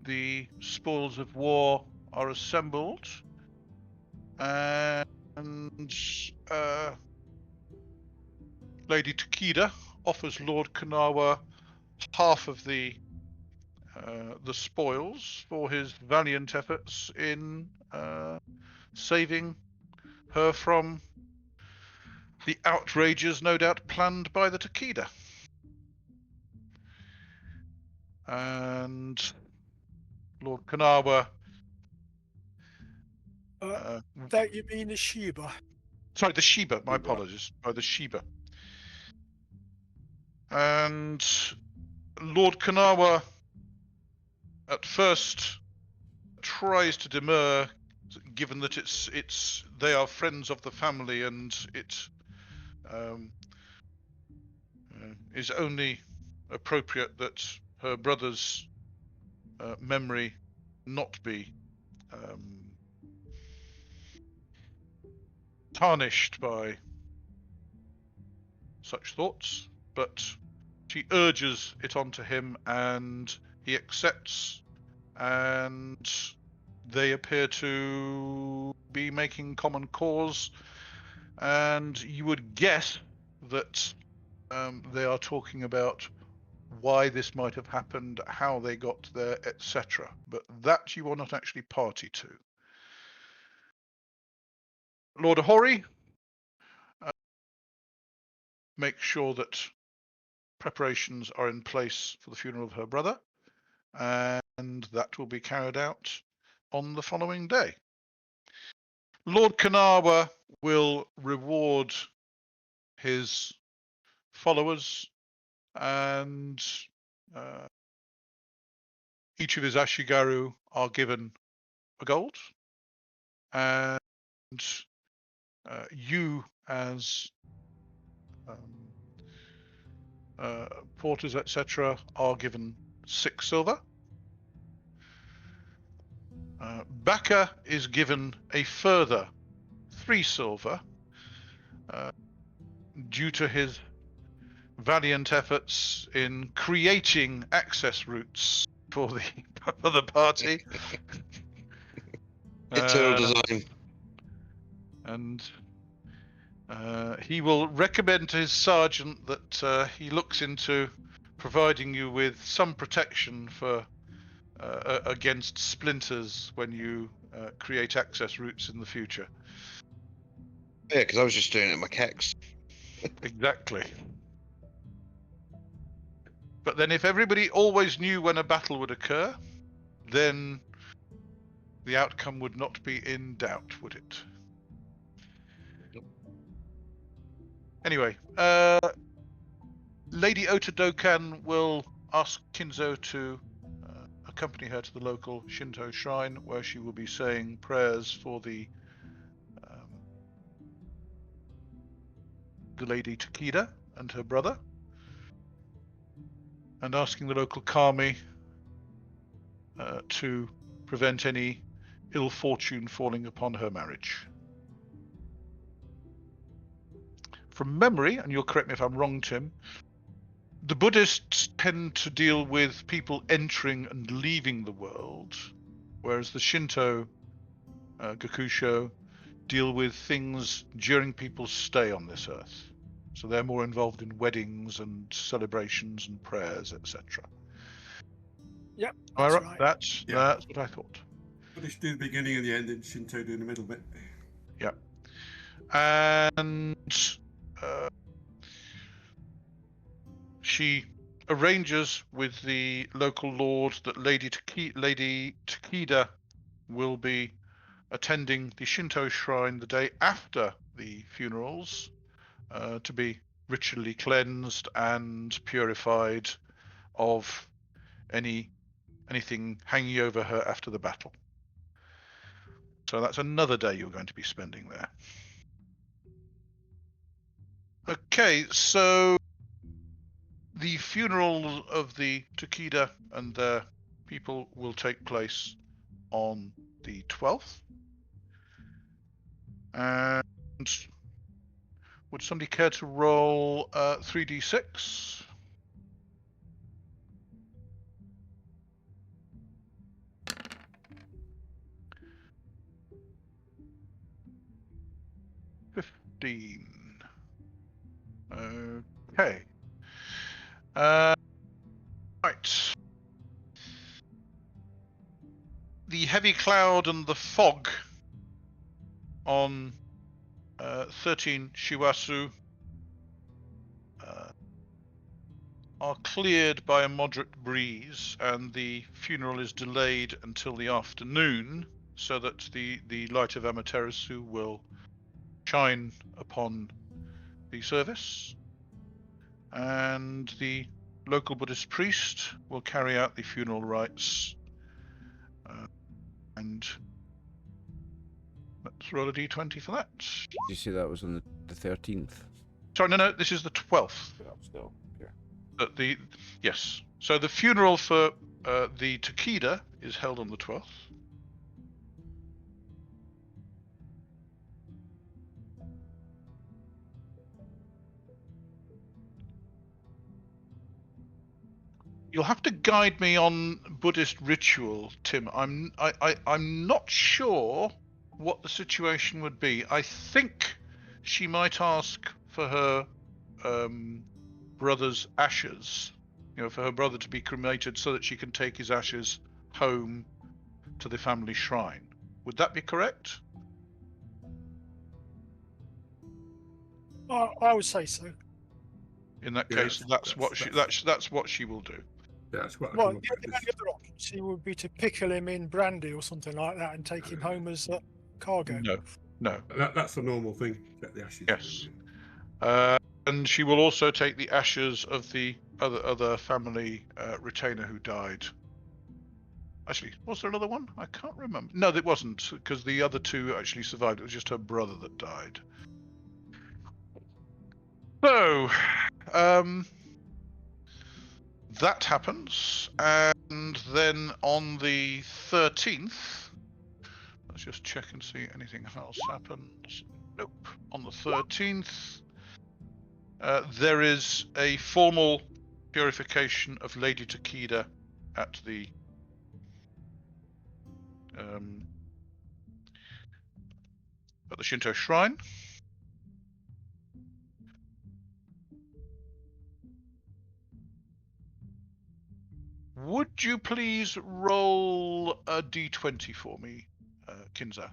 the spoils of war are assembled, and Lady Takeda offers Lord Kanawa half of the spoils for his valiant efforts in saving her from the outrages no doubt planned by the Takeda. And Lord Kanawa...
That you mean the Shiba?
Sorry, the Shiba, my apologies. The Shiba. And Lord Kanawa at first tries to demur, given that they are friends of the family and it is only appropriate that her brother's memory not be tarnished by such thoughts, but she urges it onto him and he accepts, and they appear to be making common cause, and you would guess that they are talking about why this might have happened, how they got there, etc. But that you are not actually party to. Lord Ahori makes sure that preparations are in place for the funeral of her brother, and that will be carried out on the following day. Lord Kanawa will reward his followers, and each of his Ashigaru are given a gold, and you as porters, etc., are given 6 silver. Baka is given a further 3 silver due to his valiant efforts in creating access routes for the party.
Internal design.
And he will recommend to his sergeant that he looks into providing you with some protection for against splinters when you create access routes in the future.
Yeah, because I was just doing it in my keks.
Exactly. But then if everybody always knew when a battle would occur, then the outcome would not be in doubt, would it? Anyway, Lady Otodokan will ask Kinzo to accompany her to the local Shinto shrine, where she will be saying prayers for the Lady Takeda and her brother, and asking the local kami to prevent any ill fortune falling upon her marriage. From memory, and you'll correct me if I'm wrong, Tim, the Buddhists tend to deal with people entering and leaving the world, whereas the Shinto Gakusho deal with things during people's stay on this earth. So they're more involved in weddings and celebrations and prayers, etc.
Yep,
Am I
that's
right?
right.
That's what I thought.
Buddhist do the beginning and the end, and Shinto do the middle bit.
Yeah. And she arranges with the local lord that Lady Takeda will be attending the Shinto shrine the day after the funerals to be ritually cleansed and purified of anything hanging over her after the battle. So that's another day you're going to be spending there. Okay, so the funeral of the Takeda and their people will take place on the 12th. And would somebody care to roll 3d6? 15. Okay. Right. The heavy cloud and the fog on 13 Shiwasu are cleared by a moderate breeze, and the funeral is delayed until the afternoon so that the light of Amaterasu will shine upon the service, and the local Buddhist priest will carry out the funeral rites. And let's roll a d20 for that.
Did you say that was on the 13th?
Sorry, no, this is the 12th.
Still.
Yes. So the funeral for the Takeda is held on the 12th. You'll have to guide me on Buddhist ritual, Tim. I'm not sure what the situation would be. I think she might ask for her brother's ashes, for her brother to be cremated so that she can take his ashes home to the family shrine. Would that be correct?
I would say so.
In that
Yeah,
case, that's what she will do.
Yeah, that's what I
Well,
can
the
look at
only other option would be to pickle him in brandy or something like that and take him home as cargo.
No.
That's the normal thing. Get the ashes.
Yes. And she will also take the ashes of the other family retainer who died. Actually, was there another one? I can't remember. No, there wasn't, because the other two actually survived. It was just her brother that died. So, that happens, and then on the 13th, let's just check and see anything else happens. Nope. On the 13th, there is a formal purification of Lady Takeda at the Shinto shrine. Would you please roll a d20 for me, Kinzo?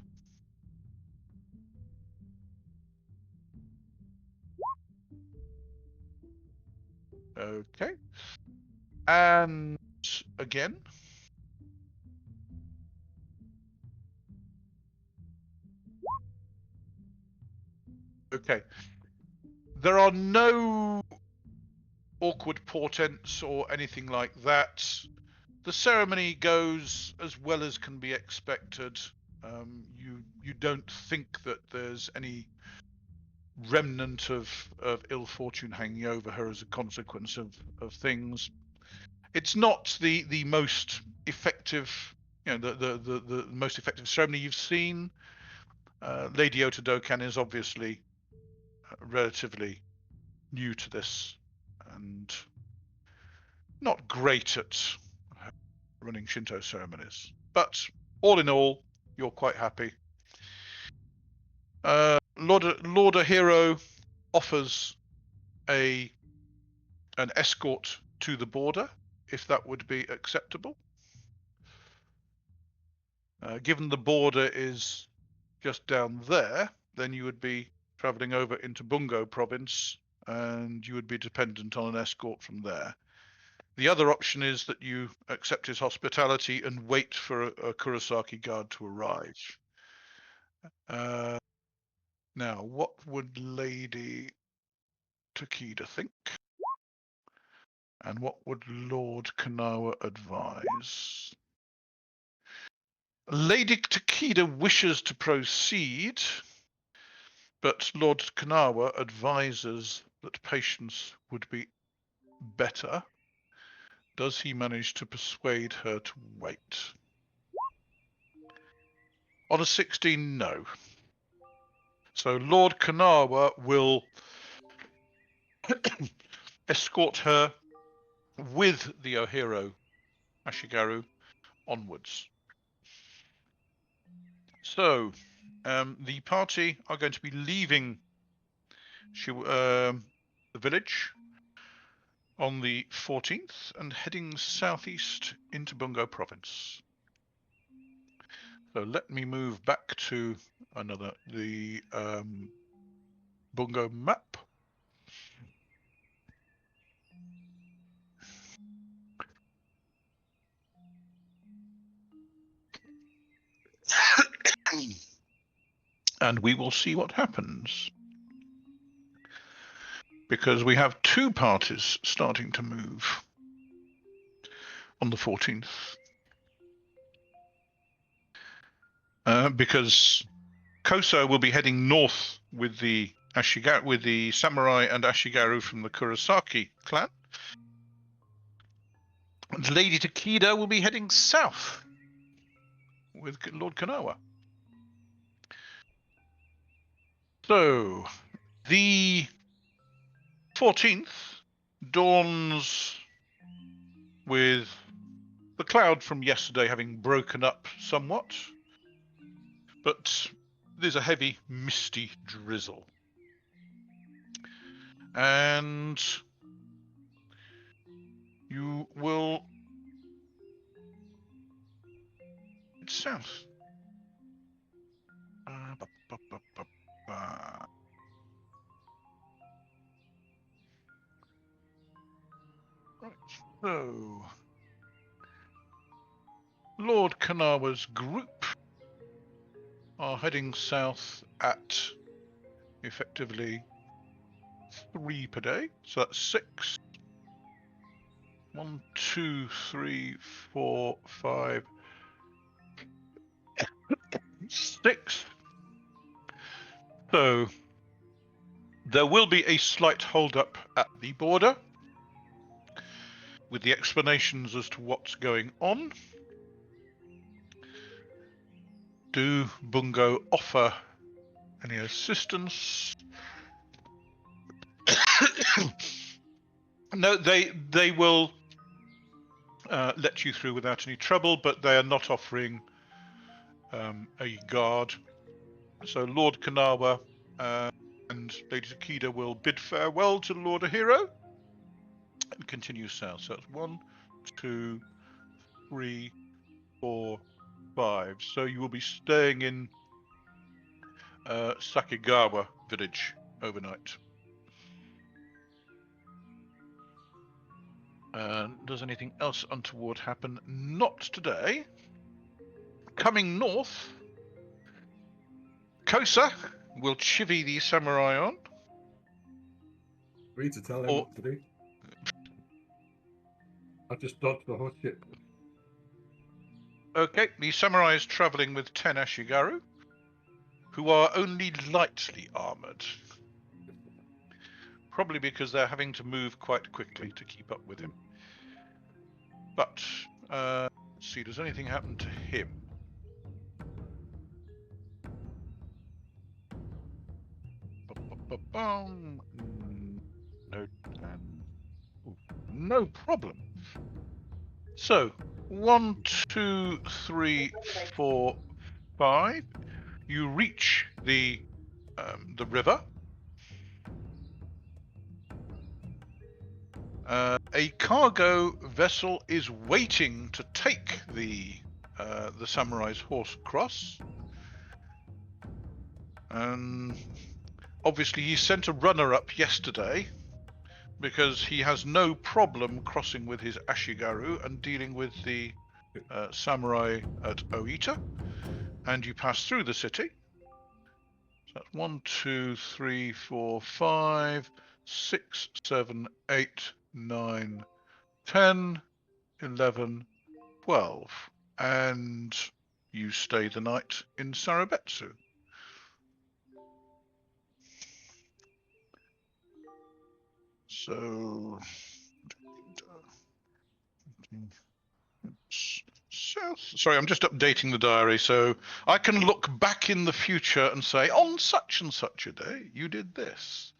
Okay. And again. Okay. There are no awkward portents or anything like that. The ceremony goes as well as can be expected. You don't think that there's any remnant of ill fortune hanging over her as a consequence of things. It's not the most effective, the most effective ceremony you've seen. Lady Otodokan is obviously relatively new to this and not great at running Shinto ceremonies. But all in all, you're quite happy. Lord Ahiro offers an escort to the border, if that would be acceptable. Given the border is just down there, then you would be traveling over into Bungo province, and you would be dependent on an escort from there. The other option is that you accept his hospitality and wait for a Kurosaki guard to arrive. Now, what would Lady Takeda think? And what would Lord Kanawa advise? Lady Takeda wishes to proceed, but Lord Kanawa advises that patience would be better. Does he manage to persuade her to wait? On a 16, no. So Lord Kanawa will escort her with the Ohiro Ashigaru onwards. So the party are going to be leaving the village on the 14th and heading southeast into Bungo Province. So let me move back to the Bungo map. And we will see what happens. Because we have two parties starting to move on the 14th. Because Kosa will be heading north with the samurai and Ashigaru from the Kurosaki clan. And Lady Takeda will be heading south with Lord Kanawa. So, the 14th dawns with the cloud from yesterday having broken up somewhat, but there's a heavy, misty drizzle. And you will head south. Right, so Lord Kanawa's group are heading south at effectively 3 per day, so that's 6. 1, 2, 3, 4, 5, 6. So there will be a slight hold-up at the border with the explanations as to what's going on. Do Bungo offer any assistance? No, they will let you through without any trouble, but they are not offering a guard. So Lord Kanawa and Lady Takeda will bid farewell to Lord Ahiro and continue south. So that's 1, 2, 3, 4, 5. So you will be staying in Sakigawa village overnight. Does anything else untoward happen? Not today. Coming north, Kosa will chivvy the samurai on.
We need to tell him what to do. I just dodged the horse shit.
Okay, the samurai is travelling with 10 Ashigaru, who are only lightly armoured. Probably because they're having to move quite quickly to keep up with him. But, let's see, does anything happen to him? No, no problem. So, 1, 2, 3, 4, 5. You reach the river. A cargo vessel is waiting to take the samurai's horse across. Obviously, he sent a runner-up yesterday because he has no problem crossing with his Ashigaru and dealing with the samurai at Oita. And you pass through the city. So that's 1, 2, 3, 4, 5, 6, 7, 8, 9, 10, 11, 12. And you stay the night in Sarabetsu. So south. Sorry, I'm just updating the diary so I can look back in the future and say, on such and such a day, you did this.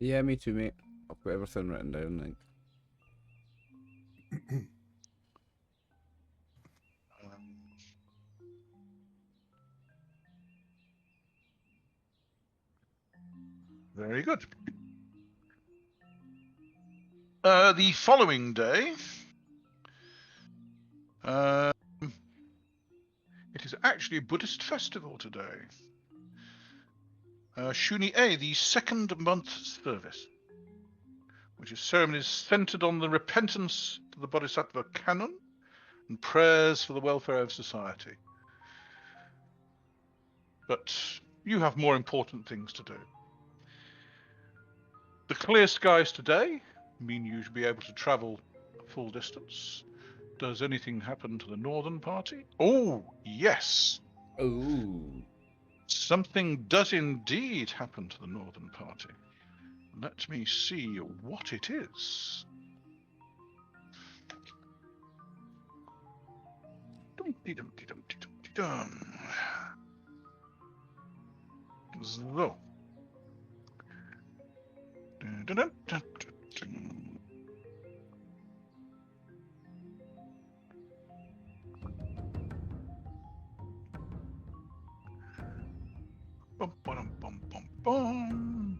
Yeah, me too, mate. I've got everything written down, like.
Very good. The following day, it is actually a Buddhist festival today. Shuni-e, the second month service, which is ceremonies centered on the repentance to the Bodhisattva canon and prayers for the welfare of society. But you have more important things to do. The clear skies today mean you should be able to travel a full distance. Does anything happen to the northern party? Oh, yes.
Ooh.
Something does indeed happen to the northern party. Let me see what it is. So. Bum, bum, bum, bum, bum.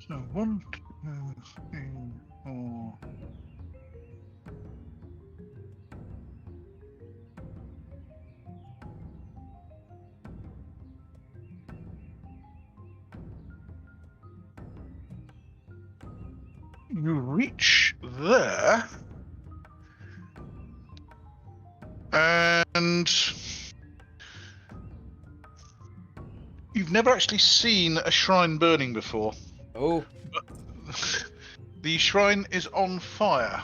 So 1, 2, 3, 4. You reach there, and you've never actually seen a shrine burning before.
Oh.
The shrine is on fire.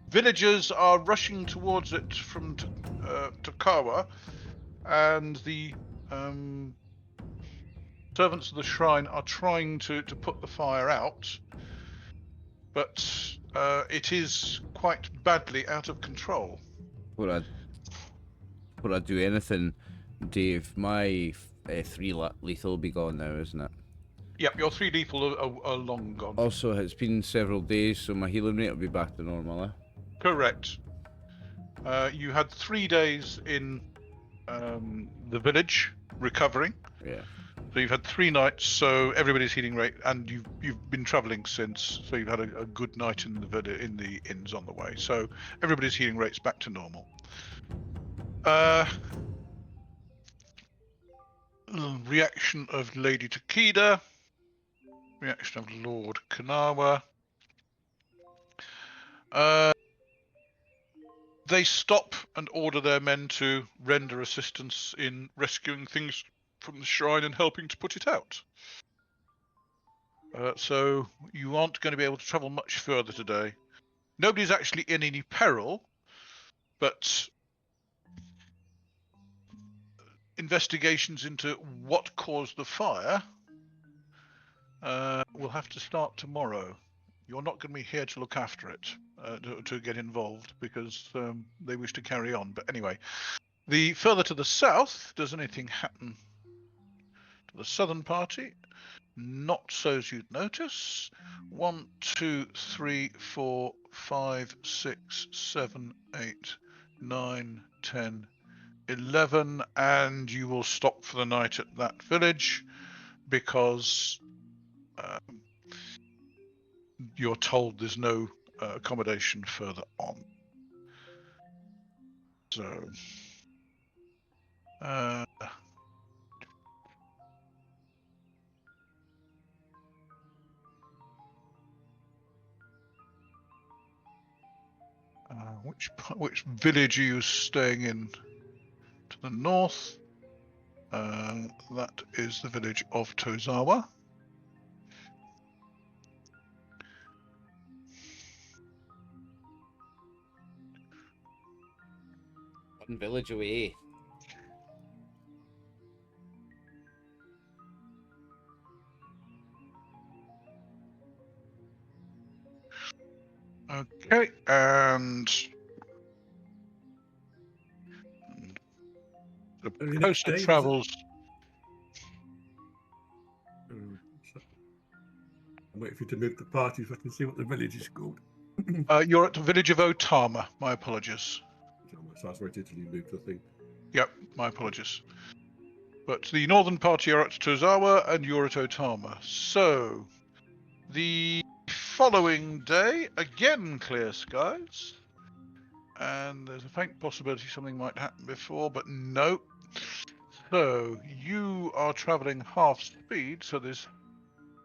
Villagers are rushing towards it from Tokawa, and the servants of the shrine are trying to put the fire out, but it is quite badly out of control.
Before I do anything, Dave, my 3 lethal will be gone now, isn't it?
Yep, your 3 lethal are long gone.
Also, it's been several days, so my healing rate will be back to normal, eh?
Correct. You had 3 days in the village recovering.
Yeah.
So you've had 3 nights, so everybody's healing rate, and you've been travelling since, so you've had a good night in the inns on the way. So everybody's healing rate's back to normal. Reaction of Lady Takeda. Reaction of Lord Kanawa. They stop and order their men to render assistance in rescuing things from the shrine and helping to put it out. So you aren't going to be able to travel much further today. Nobody's actually in any peril, but investigations into what caused the fire will have to start tomorrow. You're not going to be here to look after it, to get involved, because they wish to carry on. But anyway, the further to the south, does anything happen to the southern party? Not so as you'd notice. 1, 2, 3, 4, 5, 6, 7, 8, 9, 10, 11, and you will stop for the night at that village because you're told there's no accommodation further on. So which village are you staying in? To the north, that is the village of Tozawa.
One village away.
Okay, and the
Only next
coast
day, is it?
travels.
I'm waiting for you to move the party so I can see what the village is called.
You're at the village of Otama. My apologies.
So I was waiting till you moved the thing.
Yep, my apologies. But the northern party are at Tozawa and you're at Otama. So, the following day, again clear skies. And there's a faint possibility something might happen before, but no. So, you are travelling half speed, so there's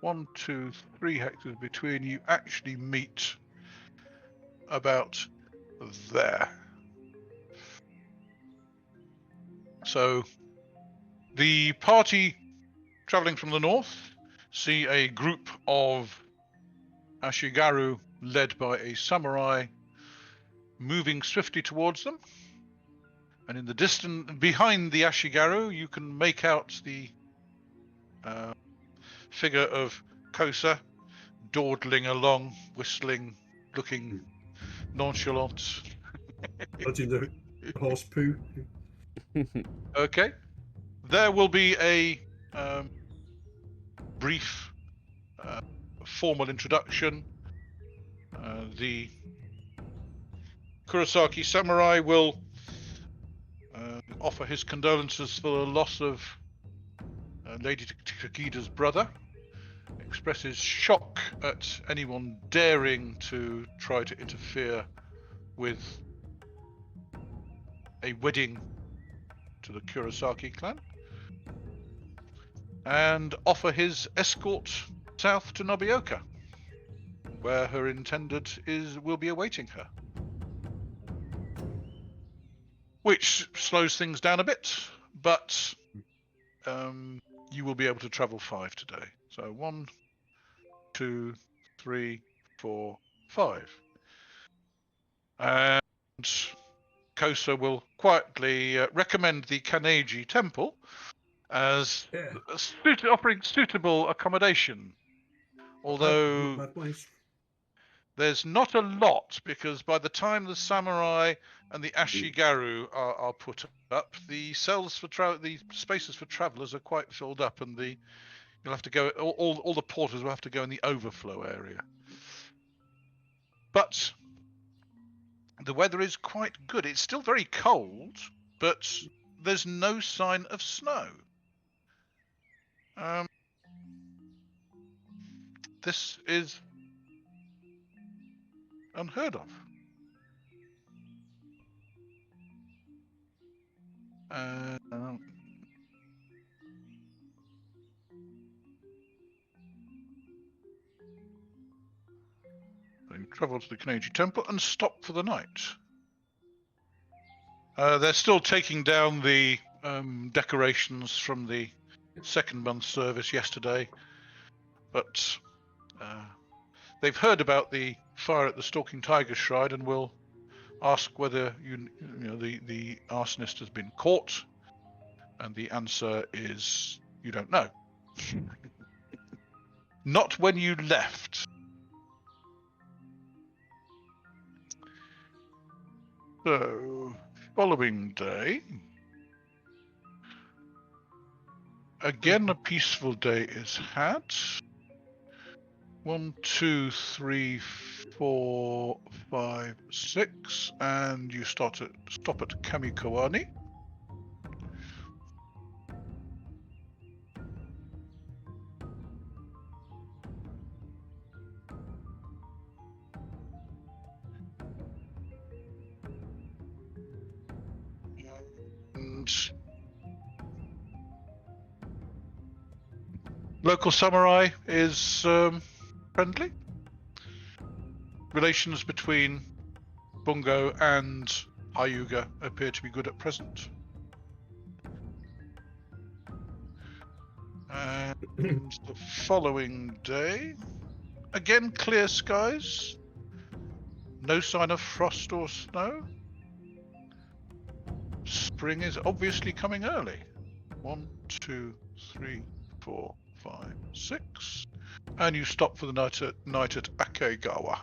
1, 2, 3 hectares between you. Actually meet about there. So, the party travelling from the north see a group of Ashigaru led by a samurai moving swiftly towards them. And in the distance, behind the Ashigaru, you can make out the figure of Kosa dawdling along, whistling, looking nonchalant.
Dodging the horse poo.
Okay. There will be a brief formal introduction. The Kurosaki samurai will offer his condolences for the loss of Lady Takeda's brother, expresses shock at anyone daring to try to interfere with a wedding to the Kurosaki clan, and offer his escort south to Nobioka, where her intended will be awaiting her. Which slows things down a bit, but you will be able to travel 5 today. So 1, 2, 3, 4, 5. And Kosa will quietly recommend the Kaneji Temple as offering suitable accommodation. Although there's not a lot, because by the time the samurai and the Ashigaru are put up, the cells for the spaces for travellers are quite filled up, and you'll have to go. All the porters will have to go in the overflow area. But the weather is quite good. It's still very cold, but there's no sign of snow. This is unheard of. They travel to the Kaneji Temple and stop for the night. They're still taking down the decorations from the second month service yesterday, but they've heard about the fire at the Stalking Tiger Shrine and will ask whether the arsonist has been caught, and the answer is you don't know. Not when you left. So, following day, again a peaceful day is had. 1, 2, 3, 4, 5, 6, and you stop at Kamikawani. And local samurai is friendly. Relations between Bungo and Hyuga appear to be good at present. And the following day, again clear skies. No sign of frost or snow. Spring is obviously coming early. 1, 2, 3, 4, 5, 6. And you stop for the night at Akegawa.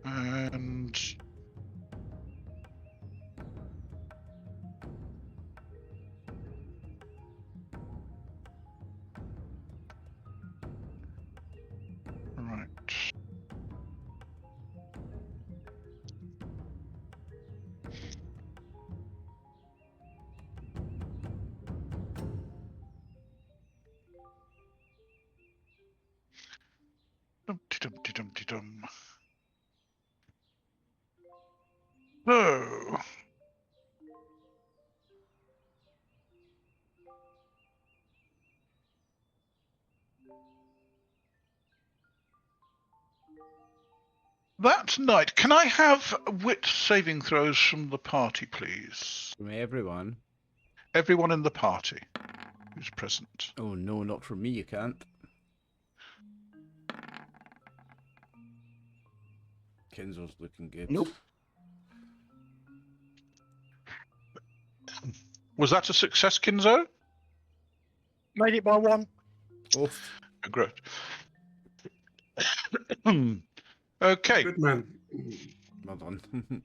And Dum-de-dum-de-dum-de-dum. So, that night, can I have wit saving throws from the party, please?
From everyone.
Everyone in the party who's present.
Oh no, not from me, you can't. Kinzo's looking good.
Nope.
Was that a success, Kinzo?
Made it by one.
Oh,
Great. Okay.
Good man.
well done.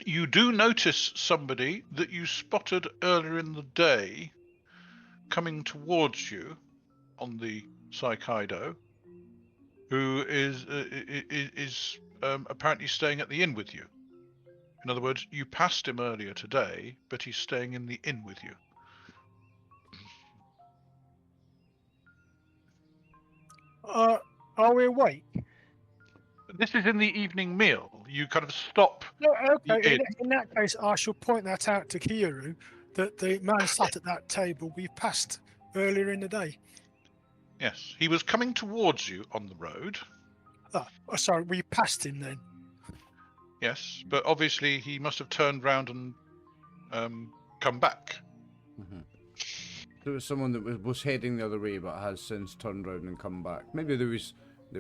You do notice somebody that you spotted earlier in the day coming towards you on the Saikaido, who is apparently staying at the inn with you. In other words, you passed him earlier today, but he's staying in the inn with you.
Are we awake?
This is in the evening meal. You kind of stop.
No, okay.
The
In that case, I shall point that out to Kyūryū that the man sat at that table we passed earlier in the day.
Yes, he was coming towards you on the road.
Oh, sorry, we passed him then.
Yes, but obviously he must have turned round and come back.
There was someone that was heading the other way but has since turned round and come back. Maybe they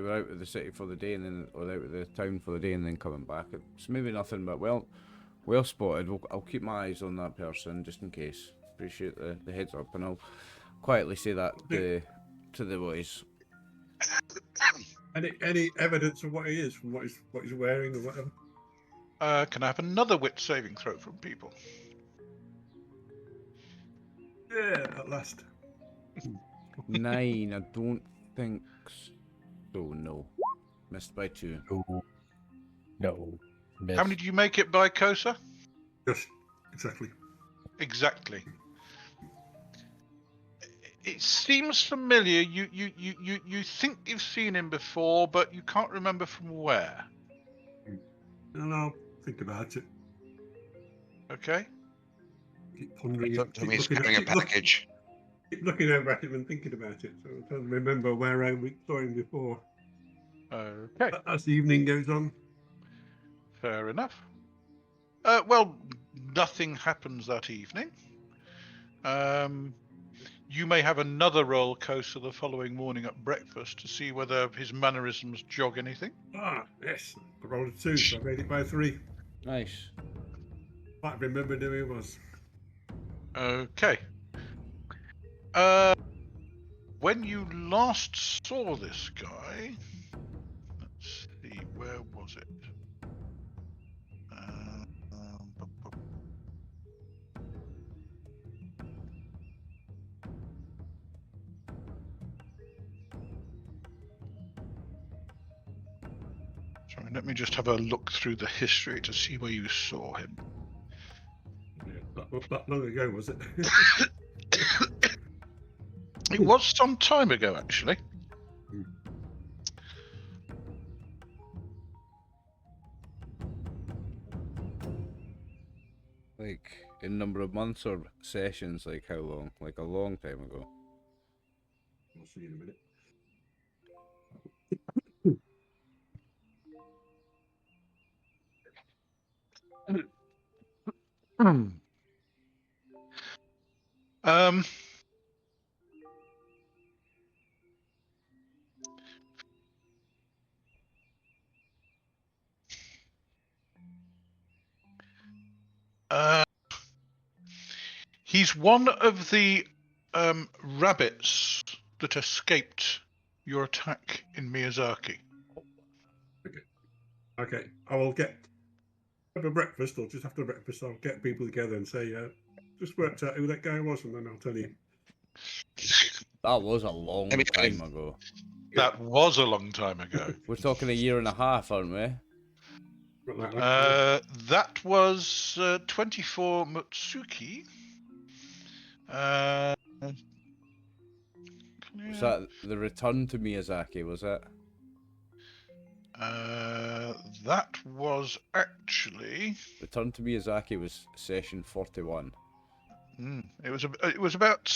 were out of the city for the day and then, or out of the town for the day and then coming back. It's maybe nothing, but well spotted. I'll keep my eyes on that person just in case. Appreciate the heads up, and I'll quietly say that to the boys.
Any evidence of what he is, from what he's wearing or whatever?
Can I have another wit saving throw from people?
Yeah, at last.
9, I don't think so, no. Missed by 2.
No. Miss.
How many do you make it by, Kosa?
Just exactly.
Exactly. It seems familiar. You think you've seen him before, but you can't remember from where.
And I'll think about it.
Okay.
Keep pondering
It's
it.
up to me carrying a package.
Keep looking over at him and thinking about it. So I'm trying to remember where I saw him before.
Okay.
But as the evening goes on,
Fair enough. Well, nothing happens that evening. You may have another roll, Kosa, the following morning at breakfast to see whether his mannerisms jog anything.
yes, I rolled a 2, so I made it by 3.
Nice.
Might have remembered who he was.
Okay. When you last saw this guy, let's see, where was it? Sorry, let me just have a look through the history to see where you saw him.
Yeah, that long ago, was it?
It was some time ago, actually.
Like, in number of months or sessions, like how long? Like a long time ago.
I'll see you in a minute.
Um, he's one of the rabbits that escaped your attack in Miyazaki.
Okay, I will get have a breakfast, or just after breakfast, I'll get people together and say, just worked out who that guy was, and then I'll tell you.
That was a long
Let me
time ago.
That was a long time ago.
We're talking 1.5 years, aren't we?
Not like that.
That was 24 Mutsuki.
Was
Yeah.
that the return to Miyazaki, was it?
That was actually.
Return to Miyazaki was session 41.
It was about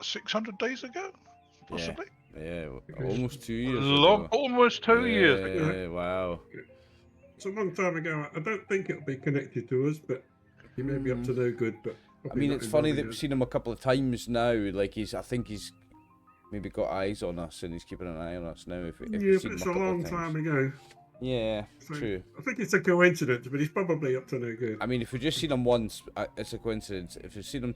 600 days ago, possibly.
Yeah,
Okay.
almost 2 years ago.
Almost 2 years ago.
Yeah, wow.
It's a long time ago. I don't think it'll be connected to us, but he may be up to no good. But
I
probably
mean,
not
it's funny that
involving
we've
us.
seen him a couple of times now. Like I think he's maybe got eyes on us, and he's keeping an eye on us now. If
Yeah,
we've
but
seen him
it's
a
a
couple
long
of times.
time ago.
Yeah,
So
true.
I think it's a coincidence, but he's probably up to no good.
I mean, if we've just seen him once, it's a coincidence. If we've seen him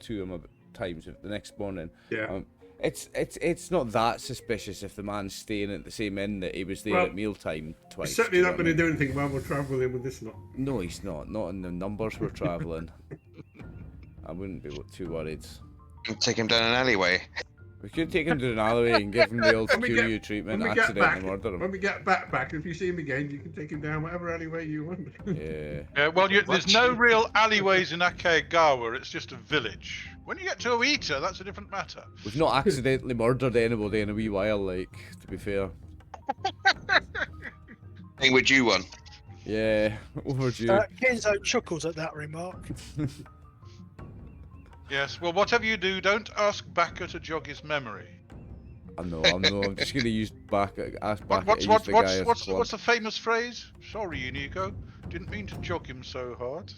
times, the next morning,
Yeah.
it's not that suspicious if the man's staying at the same inn that he was there
Well,
at mealtime twice.
He's certainly
do you
not
know
going to
what
do anything while we're travelling with this lot.
I mean? No, he's not. Not in the numbers we're travelling. I wouldn't be too worried.
Take him down an alleyway.
We could take him to an alleyway and give him the old
When we
Kyūryū
get-
treatment,
When we get
accidentally
back,
murder him.
when we get back, if you see him again, you can take him down whatever alleyway you want.
Yeah.
Yeah, well, there's no real alleyways in Akagawa. It's just a village. When you get to Oita, that's a different matter.
We've not accidentally murdered anybody in a wee while, like, to be fair.
Thing with you one.
Yeah, overdue.
Kinzo chuckles at that remark.
Yes, well, whatever you do, don't ask Baka to jog his memory.
I'm just going to use ask Baka to use
What's
the guy as a club.
what's the famous phrase? Sorry, Unico. Didn't mean to jog him so hard.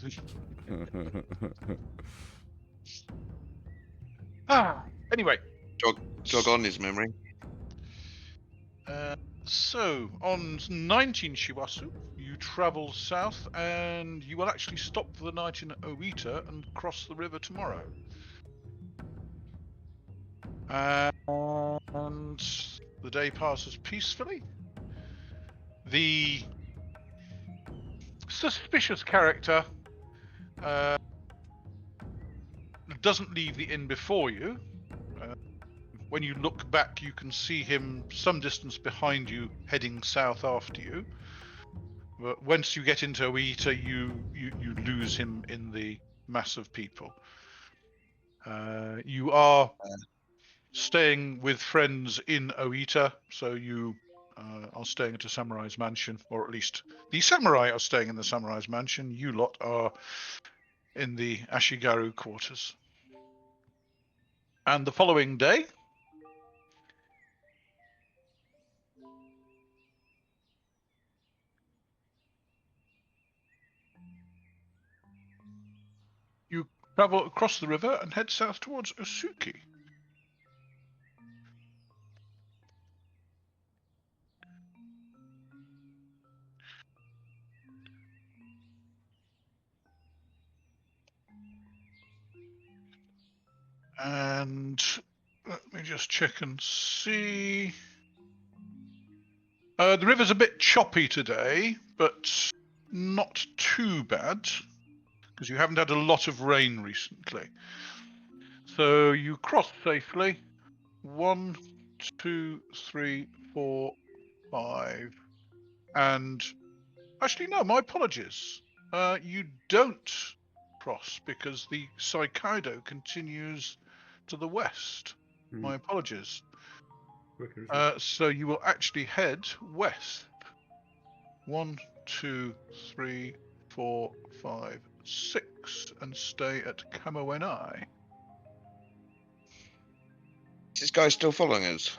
Anyway,
Jog on his memory.
so on 19 Shiwasu, you travel south and you will actually stop for the night in Oita and cross the river tomorrow. And the day passes peacefully. The suspicious character doesn't leave the inn before you. When you look back, you can see him some distance behind you, heading south after you. But once you get into Oita, you lose him in the mass of people. You are staying with friends in Oita, so you are staying at a samurai's mansion, or at least the samurai are staying in the samurai's mansion. You lot are in the Ashigaru quarters. And the following day, you travel across the river and head south towards Usuki. And let me just check and see. The river's a bit choppy today, but not too bad, because you haven't had a lot of rain recently. So you cross safely. 1, 2, 3, 4, 5. And actually, no, my apologies. You don't cross because the Saikaido continues to the west. My apologies. So you will actually head west. 1, 2, 3, 4, 5, 6, and stay at Kamoenai.
Is this guy still following us?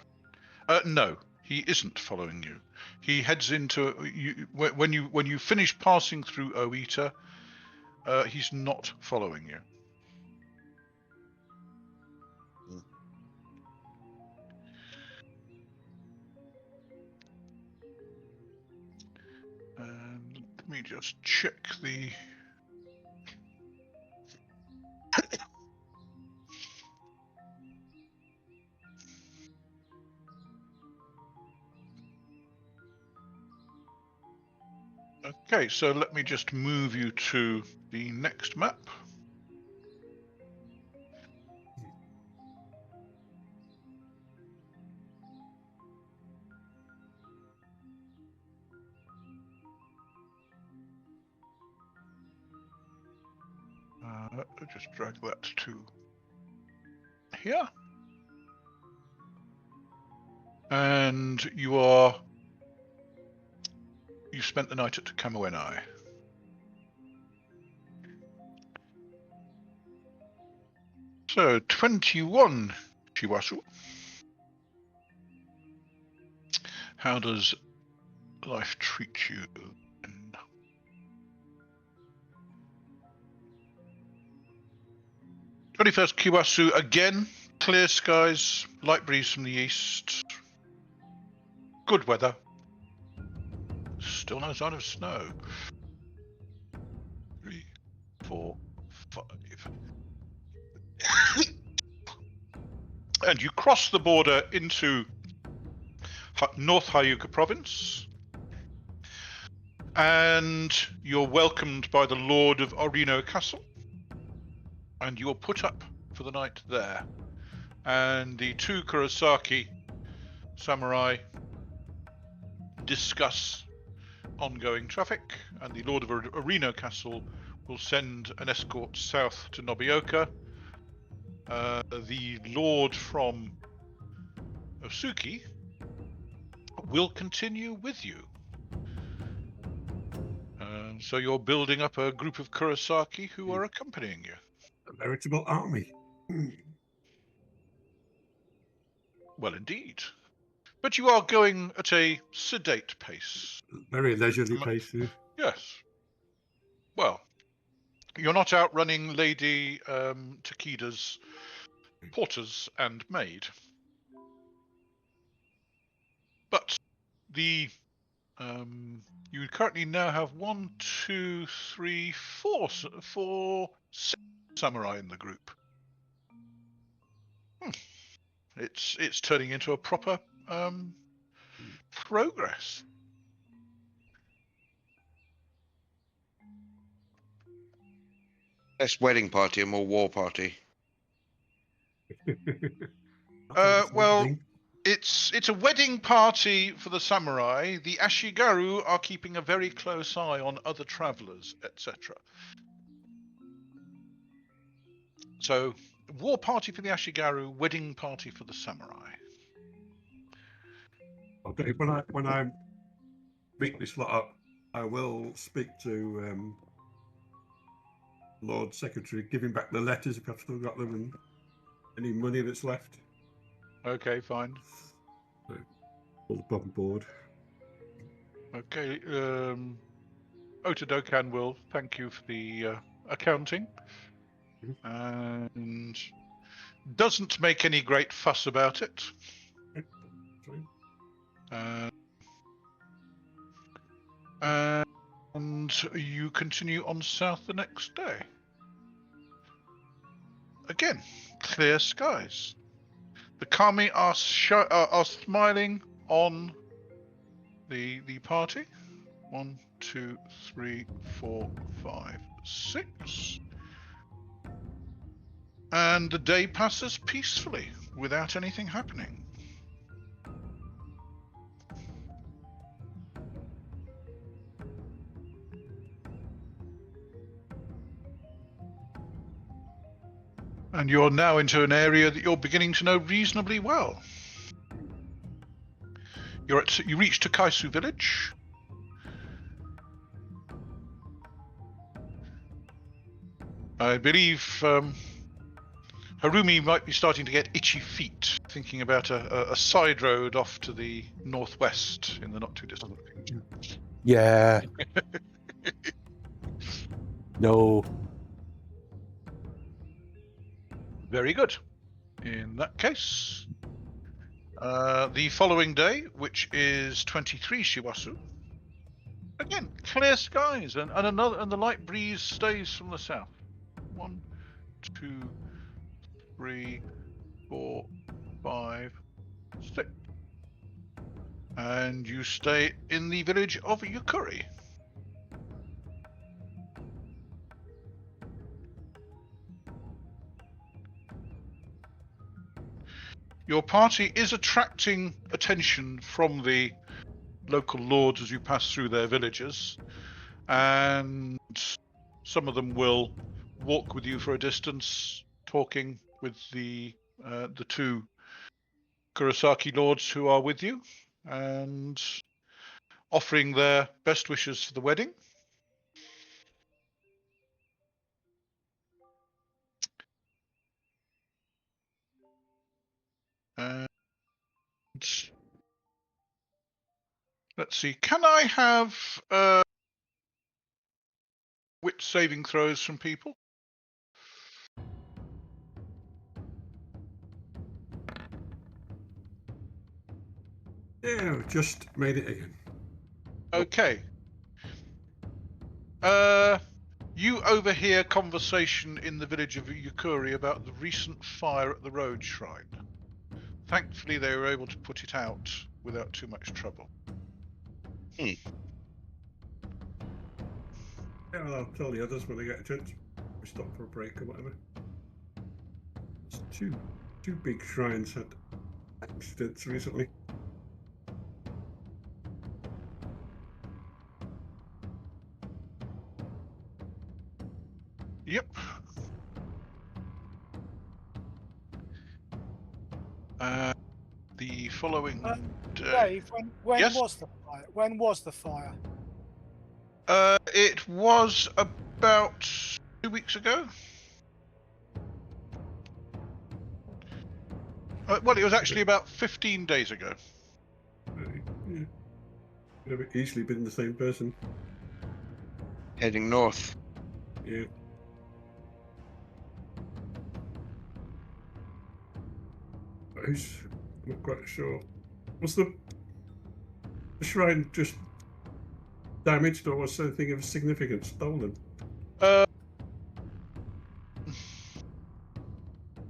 No, he isn't following you. He heads into when you finish passing through Oita. He's not following you. And let me just check the. Okay, so let me just move you to the next map. Just drag that to here. And you spent the night at Kamuenai. So 21 Shiwasu. How does life treat you? 21st Kiwasu again, clear skies, light breeze from the east, good weather, still no sign of snow. 3, 4, 5. And you cross the border into North Hyuga province, and you're welcomed by the Lord of Orino Castle. And you are put up for the night there. And the two Kurosaki samurai discuss ongoing traffic, and the Lord of Orino Castle will send an escort south to Nobioka. The Lord from Usuki will continue with you. So you're building up a group of Kurosaki who are accompanying you.
A veritable army.
Well, indeed. But you are going at a sedate pace.
Very leisurely pace.
Yes. Well, you're not outrunning Lady Takeda's porters and maid. But the you currently now have 1, 2, 3, 4 samurai in the group. It's turning into a proper progress.
Less wedding party and more war party.
Well, it's a wedding party for the samurai. The Ashigaru are keeping a very close eye on other travelers, etc. So, war party for the Ashigaru, wedding party for the samurai.
Okay, when I meet this lot up, I will speak to Lord Secretary, give him back the letters if I've still got them, and any money that's left.
Okay, fine.
All above board.
Okay, Otodokan will thank you for the accounting, and doesn't make any great fuss about it. And you continue on south the next day. Again, clear skies. The kami are smiling on the party. 1, 2, 3, 4, 5, 6. And the day passes peacefully without anything happening. And you're now into an area that you're beginning to know reasonably well. You reach Takaisu village. I believe Harumi might be starting to get itchy feet, thinking about a side road off to the northwest in the not too distant future.
Yeah. No.
Very good. In that case, the following day, which is 23 Shiwasu, again clear skies, and the light breeze stays from the south. 1, 2, 3, 4, 5, 6, and you stay in the village of Yukuri. Your party is attracting attention from the local lords as you pass through their villages, and some of them will walk with you for a distance, talking with the the two Kurosaki lords who are with you, and offering their best wishes for the wedding. And let's see, can I have wit saving throws from people?
Yeah, I've just made it again.
Okay. You overhear conversation in the village of Yukuri about the recent fire at the road shrine. Thankfully, they were able to put it out without too much trouble.
Yeah, well, I'll tell the others when I get a chance. We stop for a break or whatever. It's two big shrines had accidents recently.
Yep. The following day.
Dave, when
Yes?
was the fire? When was the fire?
It was about 2 weeks ago. Well, it was actually about 15 days ago.
Yeah. Could have easily been the same person.
Heading north.
Yeah. I'm not quite sure. Was the shrine just damaged, or was something of significance stolen?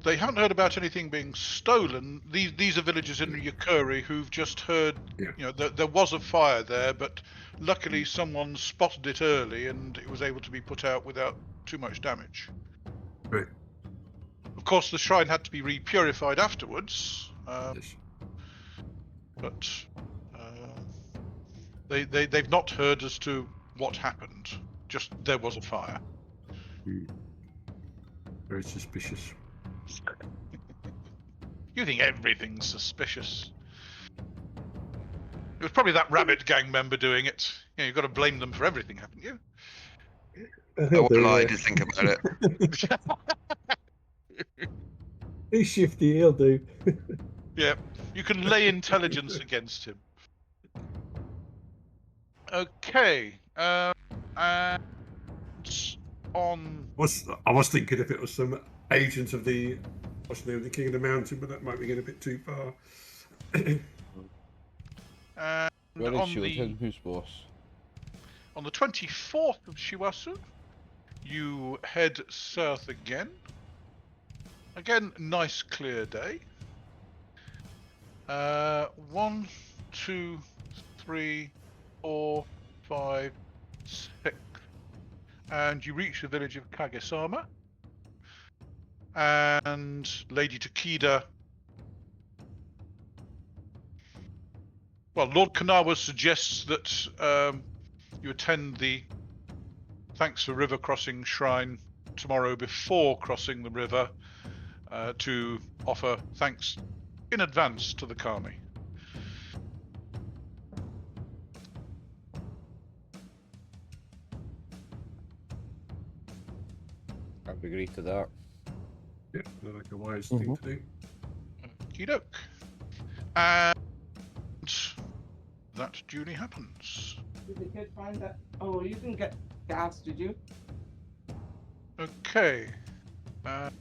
They haven't heard about anything being stolen. These are villagers in Yukuri who've just heard,
Yeah.
you know, there was a fire there, but luckily someone spotted it early and it was able to be put out without too much damage.
Right.
Of course, the shrine had to be repurified afterwards,
Yes.
but they've not heard as to what happened. Just there was a fire.
Very suspicious.
You think everything's suspicious. It was probably that rabbit gang member doing it. You know, you've got to blame them for everything, haven't you?
I won't lie to think about it.
He's shifty, he'll do.
Yeah, you can lay intelligence against him. Okay, and on...
I was thinking if it was some agent of the King of the Mountain, but that might be getting a bit too far.
And
Where is
on
she?
the
Who's boss?
on the 24th of Shiwasu, you head south again. Again, nice clear day. 1, 2, 3, 4, 5, 6, and you reach the village of Kagesama. And Lady Takeda. Well, Lord Kanawa suggests that you attend the Thanks for River Crossing Shrine tomorrow before crossing the river to offer thanks in advance to the Kami.
I've agreed to that.
Yeah, like a wise thing to do.
Okey-doke. And that duly happens.
Did the kid find that? Oh, you didn't get gas, did you?
Okay. Right.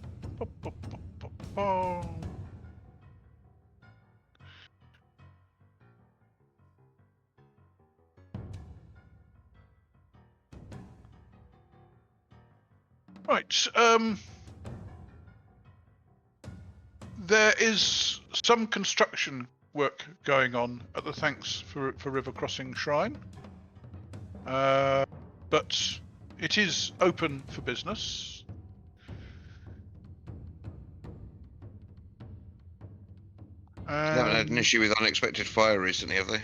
There is some construction work going on at the Thanks for River Crossing Shrine, but it is open for business.
They haven't had an issue with unexpected fire recently, have they?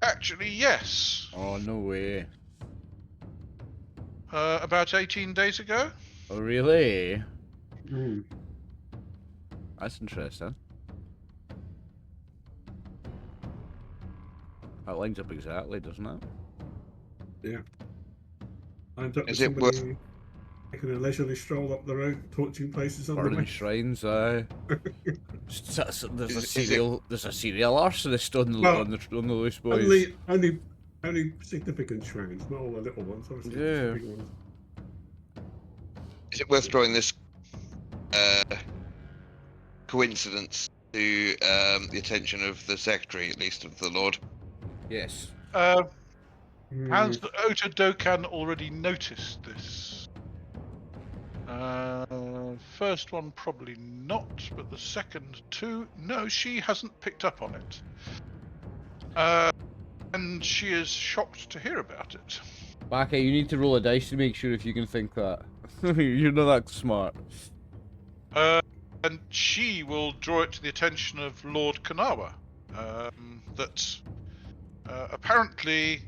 Actually, yes.
Oh, no way.
About 18 days ago.
Oh, really?
Hmm.
That's interesting. That lines up exactly, doesn't it?
Yeah. Lined up with
Is it worth-
somebody taking a leisurely stroll up the road, torching places on the
Burning
way.
shrines, aye. There's a
Is it-
serial arsonist on the
Well,
on the loose, boys.
Only significant shrines, not all the little ones. Obviously,
Yeah.
the big ones.
Is it worth drawing this coincidence to the attention of the secretary, at least of the Lord?
Yes.
Has Ota Dokan already noticed this? First one probably not, but the second two, no, she hasn't picked up on it. And she is shocked to hear about it.
Baka, you need to roll a dice to make sure if you can think that. You're not that smart.
And she will draw it to the attention of Lord Kanawa that apparently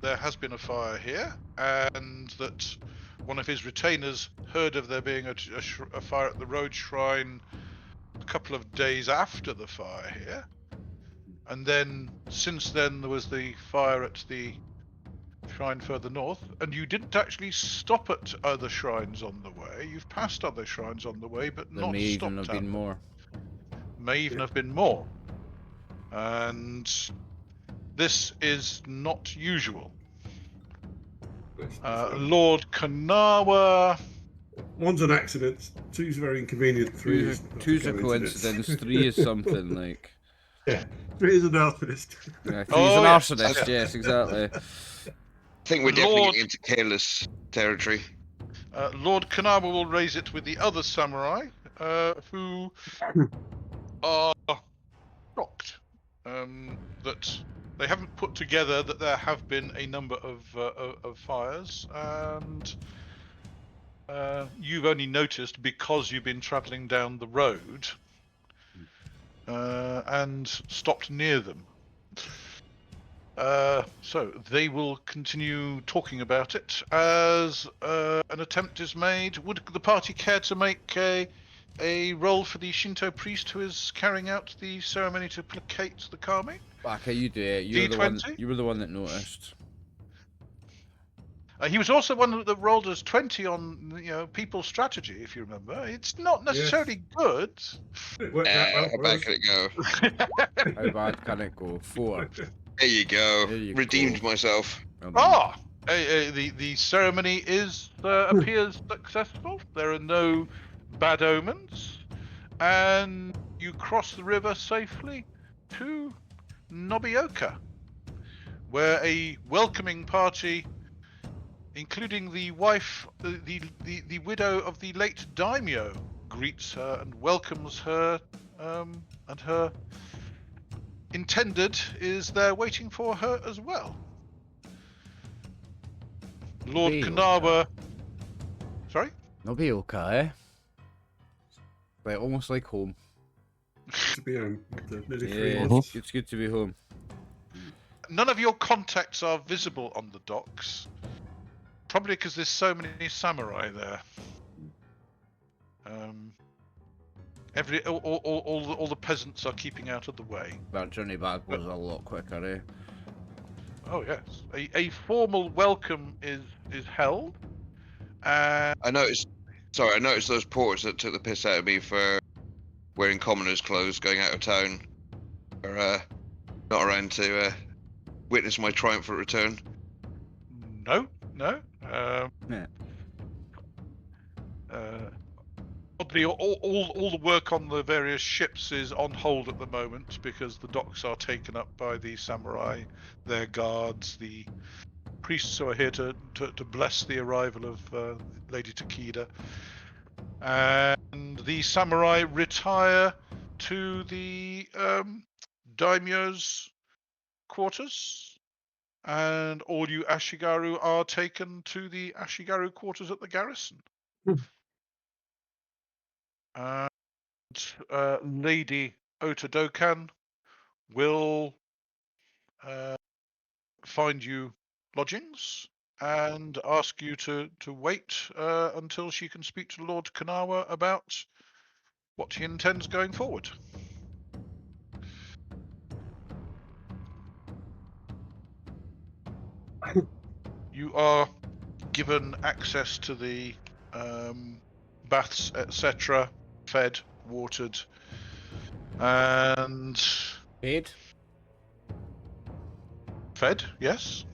there has been a fire here, and that one of his retainers heard of there being a fire at the road shrine a couple of days after the fire here. And then, since then, there was the fire at the shrine further north, and you didn't actually stop at other shrines on the way. You've passed other shrines on the way, but
There
not
may
stopped
even have
at
been
them.
more.
May even have been more. And this is not usual. Lord Kanawa.
One's an accident. Two's very inconvenient.
Two's a coincidence. 3 is something like.
Yeah, 3 is an arsonist.
Yeah, 3's
Oh,
an
yes.
arsonist. Yes, exactly.
I think we're definitely getting into careless territory.
Lord Kanawa will raise it with the other samurai, who are shocked that they haven't put together that there have been a number of fires, and you've only noticed because you've been travelling down the road and stopped near them. So they will continue talking about it as an attempt is made. Would the party care to make a roll for the Shinto priest who is carrying out the ceremony to placate the kami?
Baka, you do it. You were the one that noticed.
He was also one that rolled as 20 on people's strategy, if you remember. It's not necessarily good.
It worked out well
How
for
bad
us.
can it go?
How bad can it go? 4.
There you go.
There you
Redeemed
go.
myself.
Well done.
The ceremony appears successful. There are no bad omens, and you cross the river safely to Nobioka, where a welcoming party, including the wife, the widow of the late daimyo, greets her and welcomes her, and her intended is there waiting for her as well. Lord
Nobioka.
Kanawa. Sorry?
Nobioka, eh? Like, almost like home.
To be home after nearly 3
Yeah,
months.
it's good to be home.
None of your contacts are visible on the docks. Probably because there's so many samurai there. All the peasants are keeping out of the way.
That journey back was a lot quicker, eh?
Oh yes, a formal welcome is held.
I noticed those porters that took the piss out of me for wearing commoners' clothes, going out of town, are not around to witness my triumphant return.
No.
Yeah.
Oddly, all the work on the various ships is on hold at the moment because the docks are taken up by the samurai, their guards, the priests who are here to bless the arrival of Lady Takeda, and the samurai retire to the daimyo's quarters, and all you Ashigaru are taken to the Ashigaru quarters at the garrison. And Lady Ota Dokan will find you lodgings and ask you to wait until she can speak to Lord Kanawa about what he intends going forward. You are given access to the baths, etc., fed, watered, and
Paid?
fed, yes.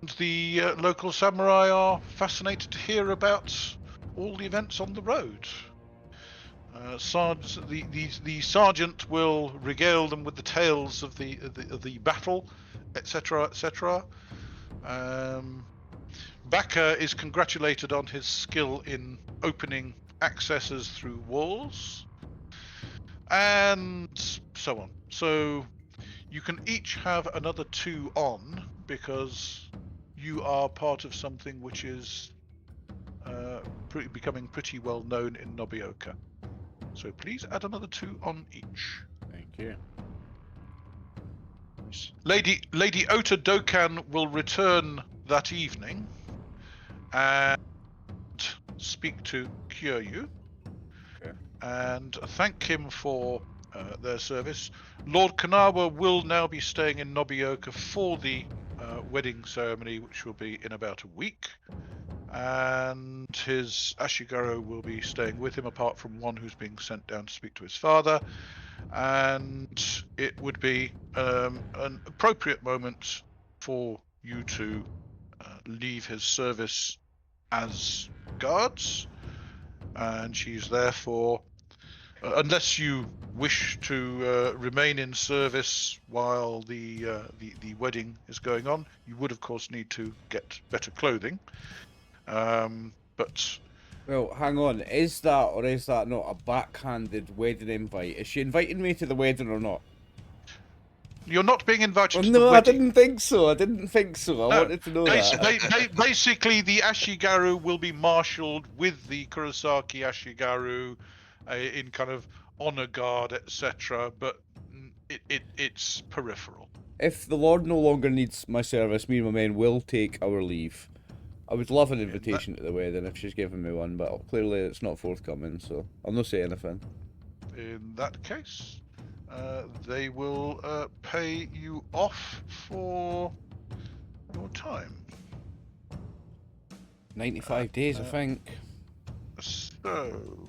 And the local samurai are fascinated to hear about all the events on the road. The sergeant will regale them with the tales of the battle, etc., etc. Baka is congratulated on his skill in opening accesses through walls, and so on. So you can each have another 2 on, because you are part of something which is becoming pretty well known in Nobioka. So please add another 2 on each.
Thank you.
Lady Ota Dokan will return that evening and speak to Kyūryū and thank him for their service. Lord Kanawa will now be staying in Nobioka for the wedding ceremony, which will be in about a week, and his Ashigaru will be staying with him, apart from one who's being sent down to speak to his father. And it would be an appropriate moment for you to leave his service as guards, and she's therefore, unless you wish to remain in service while the wedding is going on, you would of course need to get better clothing. But
Well, hang on. Is that or is that not a backhanded wedding invite? Is she inviting me to the wedding or not?
you're not being invited to
No,
the
I
wedding.
didn't think so. I didn't think so. I wanted to know that.
Basically, the Ashigaru will be marshalled with the Kurosaki Ashigaru in kind of honor guard, etc. But it's peripheral.
If the Lord no longer needs my service, me and my men will take our leave. I would love an invitation to the wedding if she's given me one, but clearly it's not forthcoming, so I'll not say anything.
In that case, they will pay you off for your time.
95 days, I think.
So,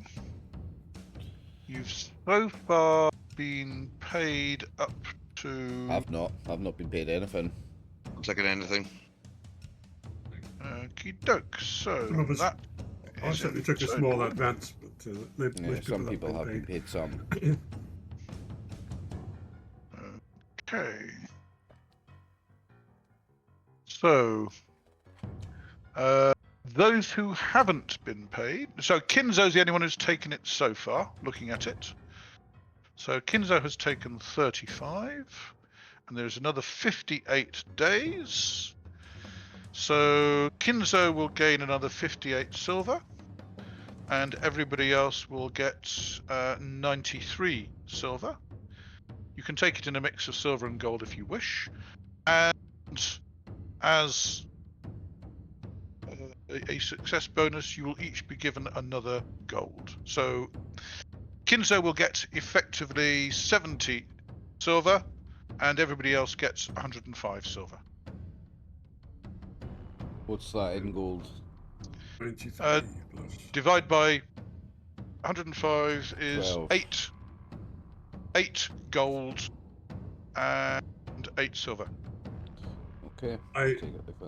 you've so far been paid up to...
I've not been paid anything.
I'm taking anything.
Okie doke. So
Robert's-
that
I
is
certainly
in
took a
total.
small advance, but
Yeah, some people have been paid some.
Okay. So, those who haven't been paid. So Kinzo's the only one who's taken it so far. Looking at it. So Kinzo has taken 35, and there's another 58 days. So Kinzo will gain another 58 silver, and everybody else will get 93 silver. You can take it in a mix of silver and gold if you wish, and as a success bonus, you will each be given another gold. So Kinzo will get effectively 70 silver, and everybody else gets 105 silver.
What's that in gold?
23 plus.
Divide by 105 is
12.
8 gold and 8 silver.
Okay.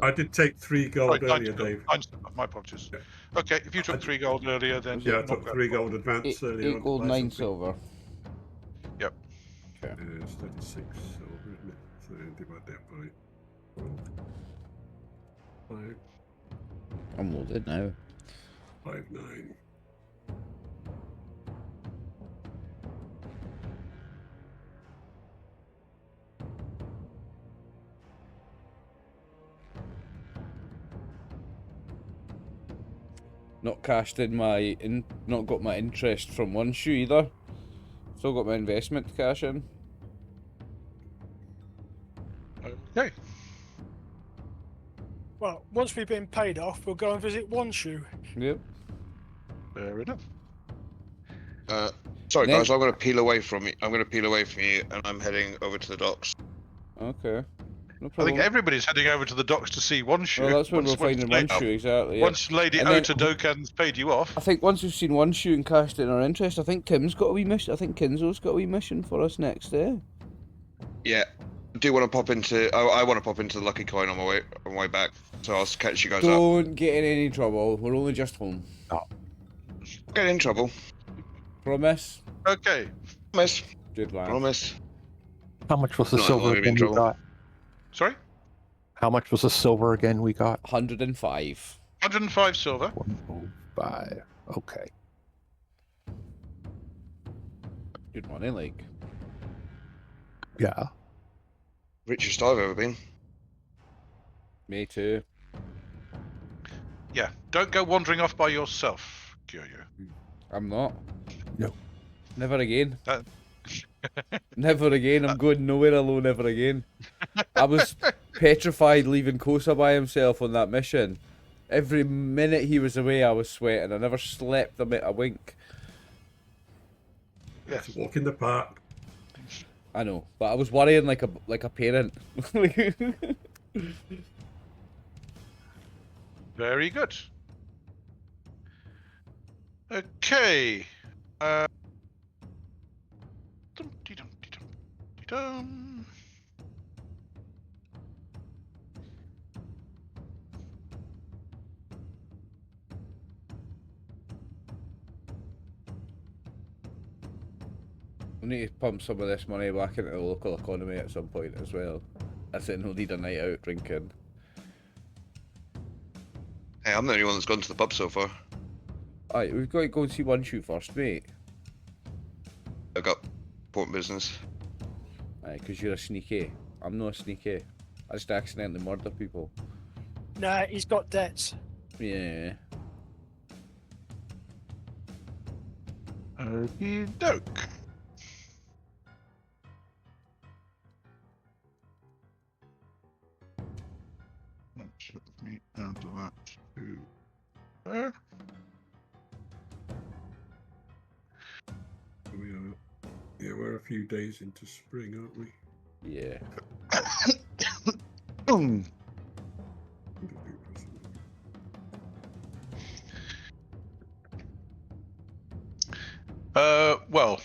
I did take 3 gold
Sorry,
earlier,
9
Dave.
my apologies.
Yeah.
Okay, if you took 3 gold earlier, then
Yeah, I
not
took
bad.
3 gold advance earlier.
8
on to
gold,
buy
9
something.
silver.
Yep.
Okay.
It's 36 silver, isn't it? So divide that by 5,
I'm loaded now.
5, 9.
Not cashed in not got my interest from one shoe either. Still got my investment to cash in.
Well, once we've been paid off, we'll go and visit One Shoe.
Yep.
Fair enough.
Sorry,
Then-
guys. I'm going to peel away from you. I'm going to peel away from you, and I'm heading over to the docks.
Okay. No
I
problem.
think everybody's heading over to the docks to see One Shoe.
Well, that's where
once-
we're finding One
once-
Shoe, exactly. Yeah.
Once Lady
And then-
Ota Dokan's paid you off.
I think once we've seen One Shoe and cashed in our interest, I think Kim's got a wee mission. I think Kinzo's got a wee mission for us next, eh?
Yeah. I do want to pop into. I want to pop into the Lucky Coin on my way back. So I'll catch you guys up.
Don't get in any trouble. We're only just home.
Get in trouble.
Promise?
Okay.
Promise.
Good lad.
Promise.
How much was the
No, I'm
silver
not gonna be in
again we
trouble.
got?
Sorry?
How much was the silver again we got?
105.
105 silver.
105. Okay.
Good money, like.
Yeah.
Richest I've ever been.
Me too.
Yeah. Don't go wandering off by yourself, Kyūryū.
I'm not.
No.
Never again.
That-
Never again. I'm going nowhere alone ever again. I was petrified leaving Kosa by himself on that mission. Every minute he was away, I was sweating. I never slept a wink.
Yes.
Walk in the park.
I know, but I was worrying like a parent.
Very good. Okay. Dum-dee-dum-dee-dum-dee-dum.
We need to pump some of this money back into the local economy at some point as well. I said no need a night out drinking.
Hey, I'm the only one that's gone to the pub so far.
Alright, we've got to go and see One Shoe first, mate.
I've got important business.
Aye, because you're a sneaky. I'm not a sneaky. I just accidentally murder people.
Nah, he's got debts.
Yeah.
Okie doke. Let's let me add that to there.
We're a few days into spring, aren't we?
Yeah.
Well,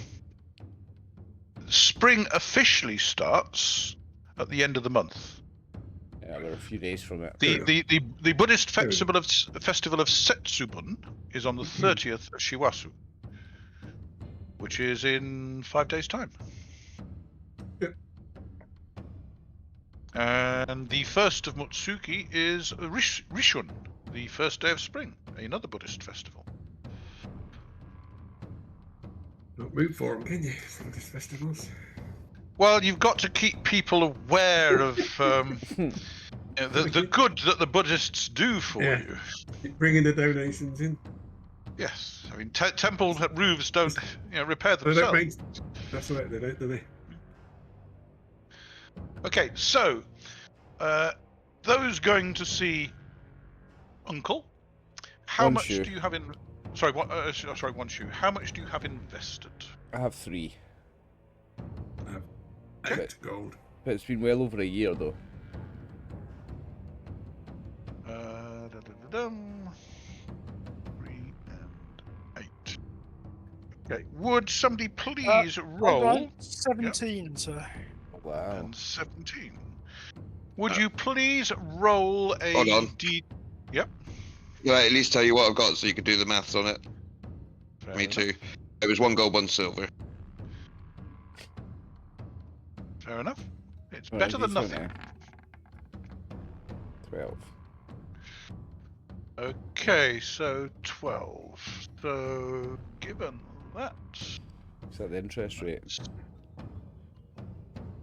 spring officially starts at the end of the month.
Yeah, we're a few days from it.
The Buddhist festival of Setsubun is on the 30th of Shiwasu, which is in 5 days' time.
Yep.
And the first of Mutsuki is Rishun, the first day of spring, another Buddhist festival.
Don't root for them, can you? Some of these festivals.
Well, you've got to keep people aware of the good that the Buddhists do for
Yeah.
you.
Keep bringing the donations in.
Yes, I mean temple roofs don't repair
They don't
themselves.
make... That's right, they don't, do they?
Okay, so those going to see Uncle, how
One
much
shoe.
do you have in? Sorry, One Shoe. How much do you have invested?
I have 3.
8 gold.
But it's been well over a year though.
Da-da-da-dum. 3 and 8. Okay, would somebody please
Hold
roll?
on, 17, sir.
Wow.
And 17. Would you please roll a
Hold on.
D?
Yeah, at least tell you what I've got so you could do the maths on it.
Fair
Me
enough.
too. It was 1 gold, 1 silver.
Fair enough. It's
Right,
better than
D20.
nothing.
12.
Okay, so 12. So, given that...
Is that the interest rate?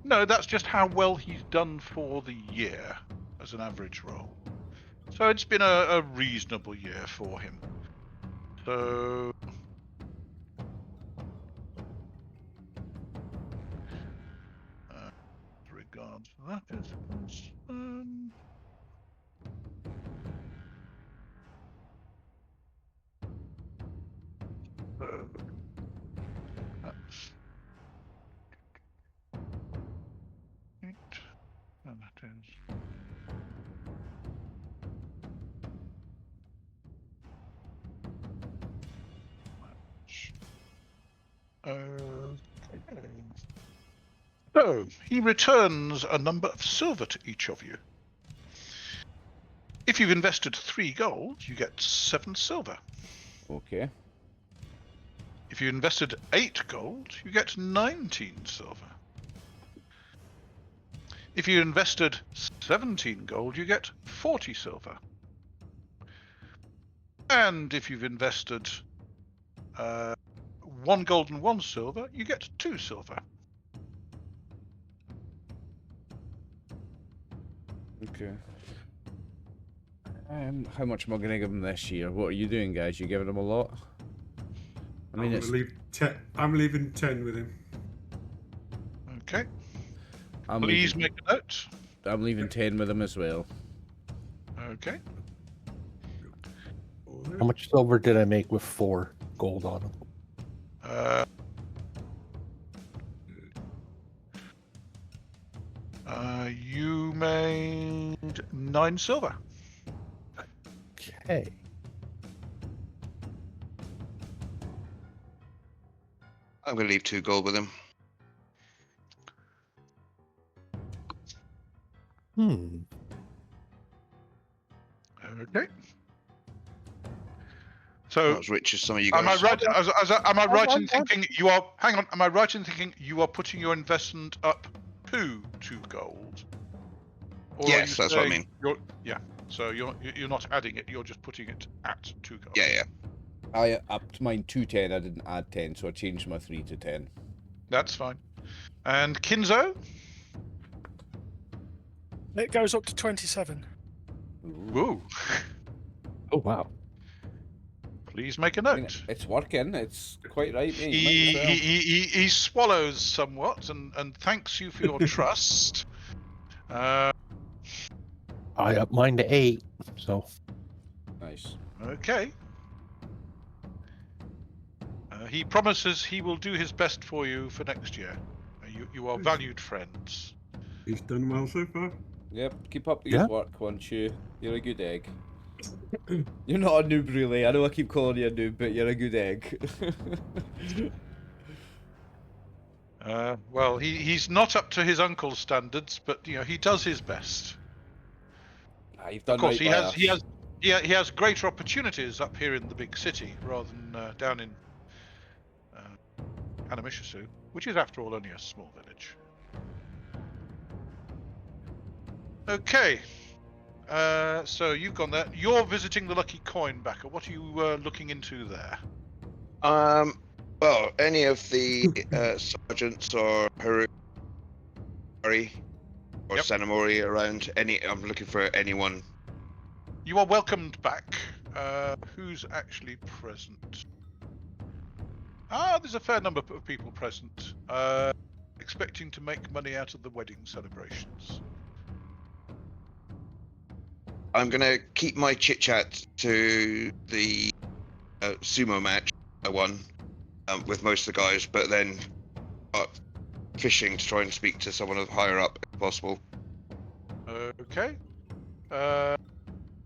No, that's just how well he's done for the year as an average roll. So it's been a reasonable year for him. So... regards to that is concerned... So, he returns a number of silver to each of you. If you've invested 3 gold, you get 7 silver.
Okay.
If you invested 8 gold, you get 19 silver. If you invested 17 gold, you get 40 silver. And if you've invested 1 gold and 1 silver, you get 2 silver.
Okay. How much am I going to give him this year? What are you doing, guys? You giving him a lot? I mean,
I'm gonna leave 10. I'm leaving 10 with him.
Okay.
I'm
Please
leaving,
make a note.
I'm leaving 10 with him as well.
Okay.
How much silver did I make with 4 gold on them?
You made 9 silver.
Okay.
I'm going to leave 2 gold with him.
Okay. So,
Not as rich as some of you guys.
am I right? Am I right in
on.
thinking you are? Hang on. Am I right in thinking you are putting your investment up to 2 gold? Or are
Yes,
you
that's what I
saying
mean.
Yeah. So you're not adding it. You're just putting it at 2 gold.
Yeah.
I upped mine to 10. I didn't add 10, so I changed my 3 to 10.
That's fine. And Kinzo?
It goes up to 27.
Woo.
Oh, wow.
Please make a
I mean,
note.
it's working. It's quite right, mate.
He,
Might as well.
he swallows somewhat and thanks you for your trust.
I upped mine to 8, so
Nice.
Okay. He promises he will do his best for you for next year. You are valued friends.
He's done well so far.
Yep, keep up the
Yeah.
good work, won't you? You're a good egg. You're not a noob, really. I know I keep calling you a noob, but you're a good egg.
Well, he's not up to his uncle's standards, but he does his best.
You've done
Of course,
right by us.
he has greater opportunities up here in the big city rather than down in Hanamishisu, which is, after all, only a small village. Okay. So you've gone there. You're visiting the Lucky Coin, Baka. What are you looking into there?
Well, any of the sergeants or Harumi or
Yep.
Sanamori around. I'm looking for anyone.
You are welcomed back. Who's actually present? There's a fair number of people present. Expecting to make money out of the wedding celebrations.
I'm gonna keep my chit chat to the sumo match I won with most of the guys, but then fishing to try and speak to someone higher up if possible.
Okay.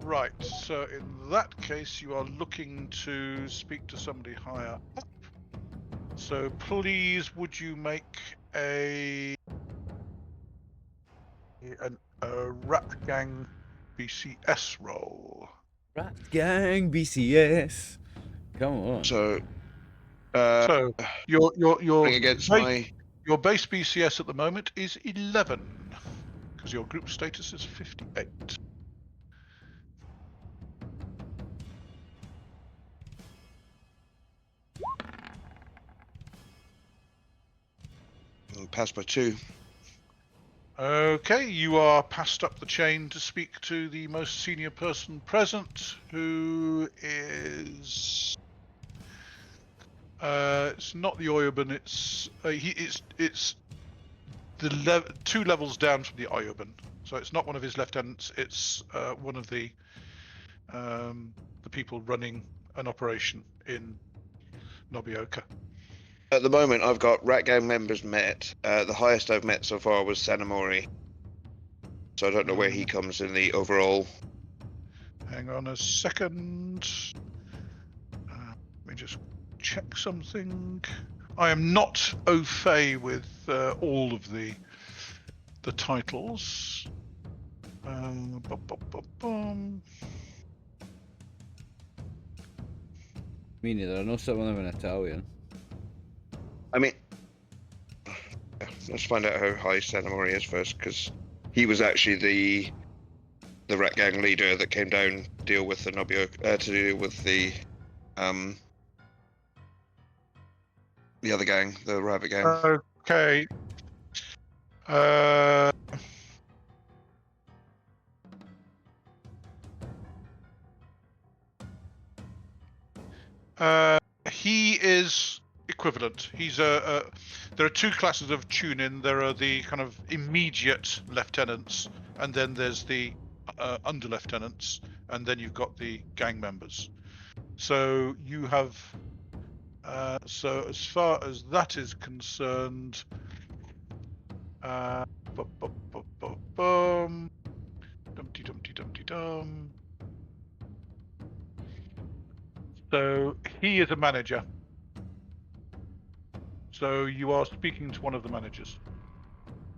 Right. So in that case, you are looking to speak to somebody higher up. So please, would you make a Rat Gang BCS roll?
Rat Gang BCS. Come on.
So,
So your
going against
your base BCS at the moment is 11, because your group status is 58.
pass by 2.
Okay, you are passed up the chain to speak to the most senior person present, who is it's not the Oyuban, it's the 2 levels down from the Oyuban. So it's not one of his lieutenants, it's one of the people running an operation in Nobioka.
At the moment, I've got Rat Gang members met. The highest I've met so far was Sanamori. So I don't know where he comes in the overall.
Hang on a second. Let me just check something. I am not au fait with all of the titles.
Me neither. I know some of them in Italian.
I mean, let's find out how high Sanamori is first, because he was actually the rat gang leader that came down to deal with the to deal with the other gang, the rabbit gang.
Okay. He is equivalent. He's there are two classes of tune-in. There are the kind of immediate lieutenants, and then there's the under lieutenants, and then you've got the gang members. So you have. So as far as that is concerned, Dumpty dumpty dumpty dum. So he is a manager. So you are speaking to one of the managers.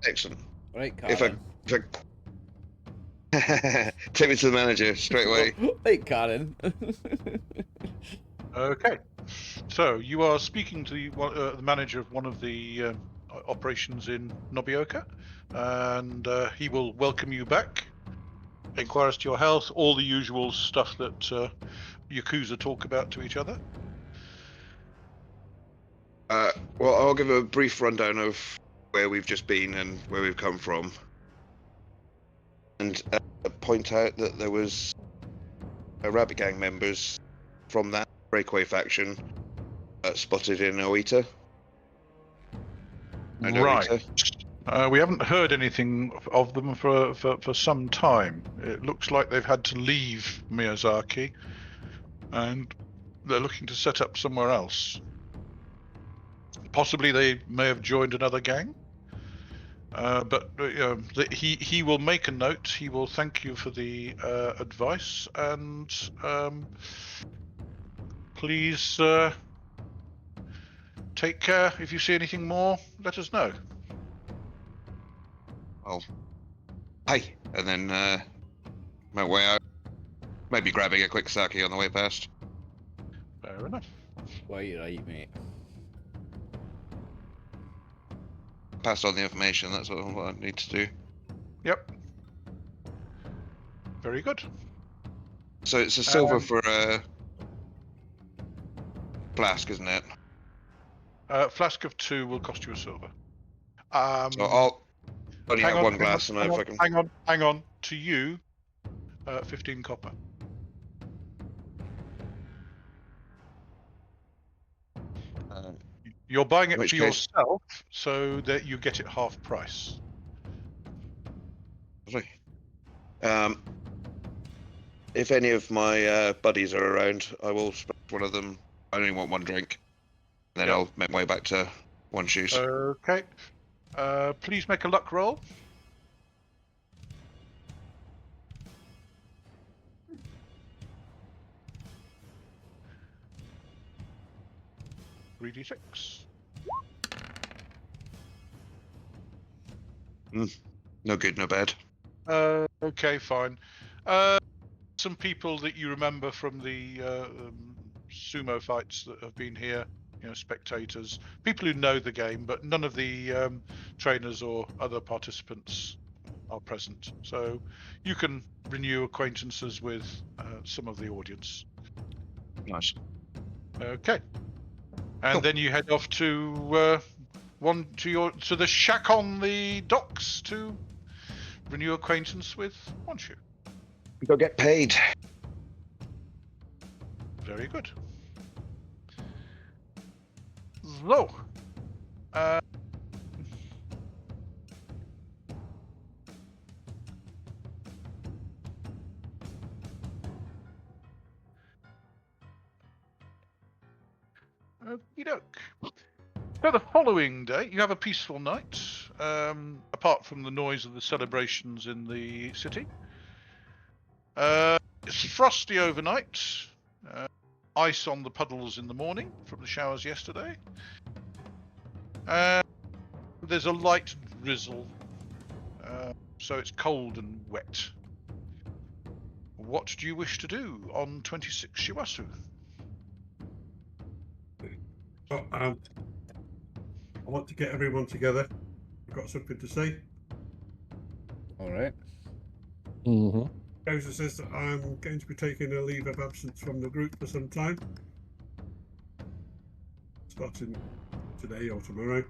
Excellent.
Right,
If
Karen.
Take me to the manager straight away.
Right, Karen.
Okay. So you are speaking to the manager of one of the operations in Nobioka, and he will welcome you back, inquire as to your health, all the usual stuff that Yakuza talk about to each other.
Well, I'll give a brief rundown of where we've just been and where we've come from, and point out that there was rabbit gang members from that breakaway faction spotted in Oita.
Right. We haven't heard anything of them for some time. It looks like they've had to leave Miyazaki, and they're looking to set up somewhere else. Possibly they may have joined another gang. But he will make a note. He will thank you for the advice, and please take care. If you see anything more, let us know.
Well, hey, and then my way out. Maybe grabbing a quick sake on the way past.
Fair enough.
Well, you're right, mate.
Pass on the information. That's what I need to do.
Yep. Very good.
So it's a silver for a flask, isn't it?
Flask of 2 will cost you a silver.
So I'll only have one glass, and if I can.
Hang on. To you, 15 copper. You're buying it for yourself, so that you get it half price.
Lovely. If any of my buddies are around, I will split one of them. I only want one drink. Then I'll make my way back to One Shoes.
Okay. Please make a luck roll. $3d6.
No good, no bad.
Okay, fine. Some people that you remember from the sumo fights that have been here, spectators, people who know the game, but none of the trainers or other participants are present. So you can renew acquaintances with some of the audience.
Nice.
Okay. And then you head off to the shack on the docks to renew acquaintance with Honshu.
Go get paid.
Very good. So, okey-doke. So the following day, you have a peaceful night, apart from the noise of the celebrations in the city. It's frosty overnight, ice on the puddles in the morning from the showers yesterday, There's a light drizzle, so it's cold and wet. What do you wish to do on 26 Shiwasu?
Oh, I want to get everyone together. I've got something to say.
All right.
Mm-hmm.
Kosa says that I'm going to be taking a leave of absence from the group for some time. Starting today or tomorrow.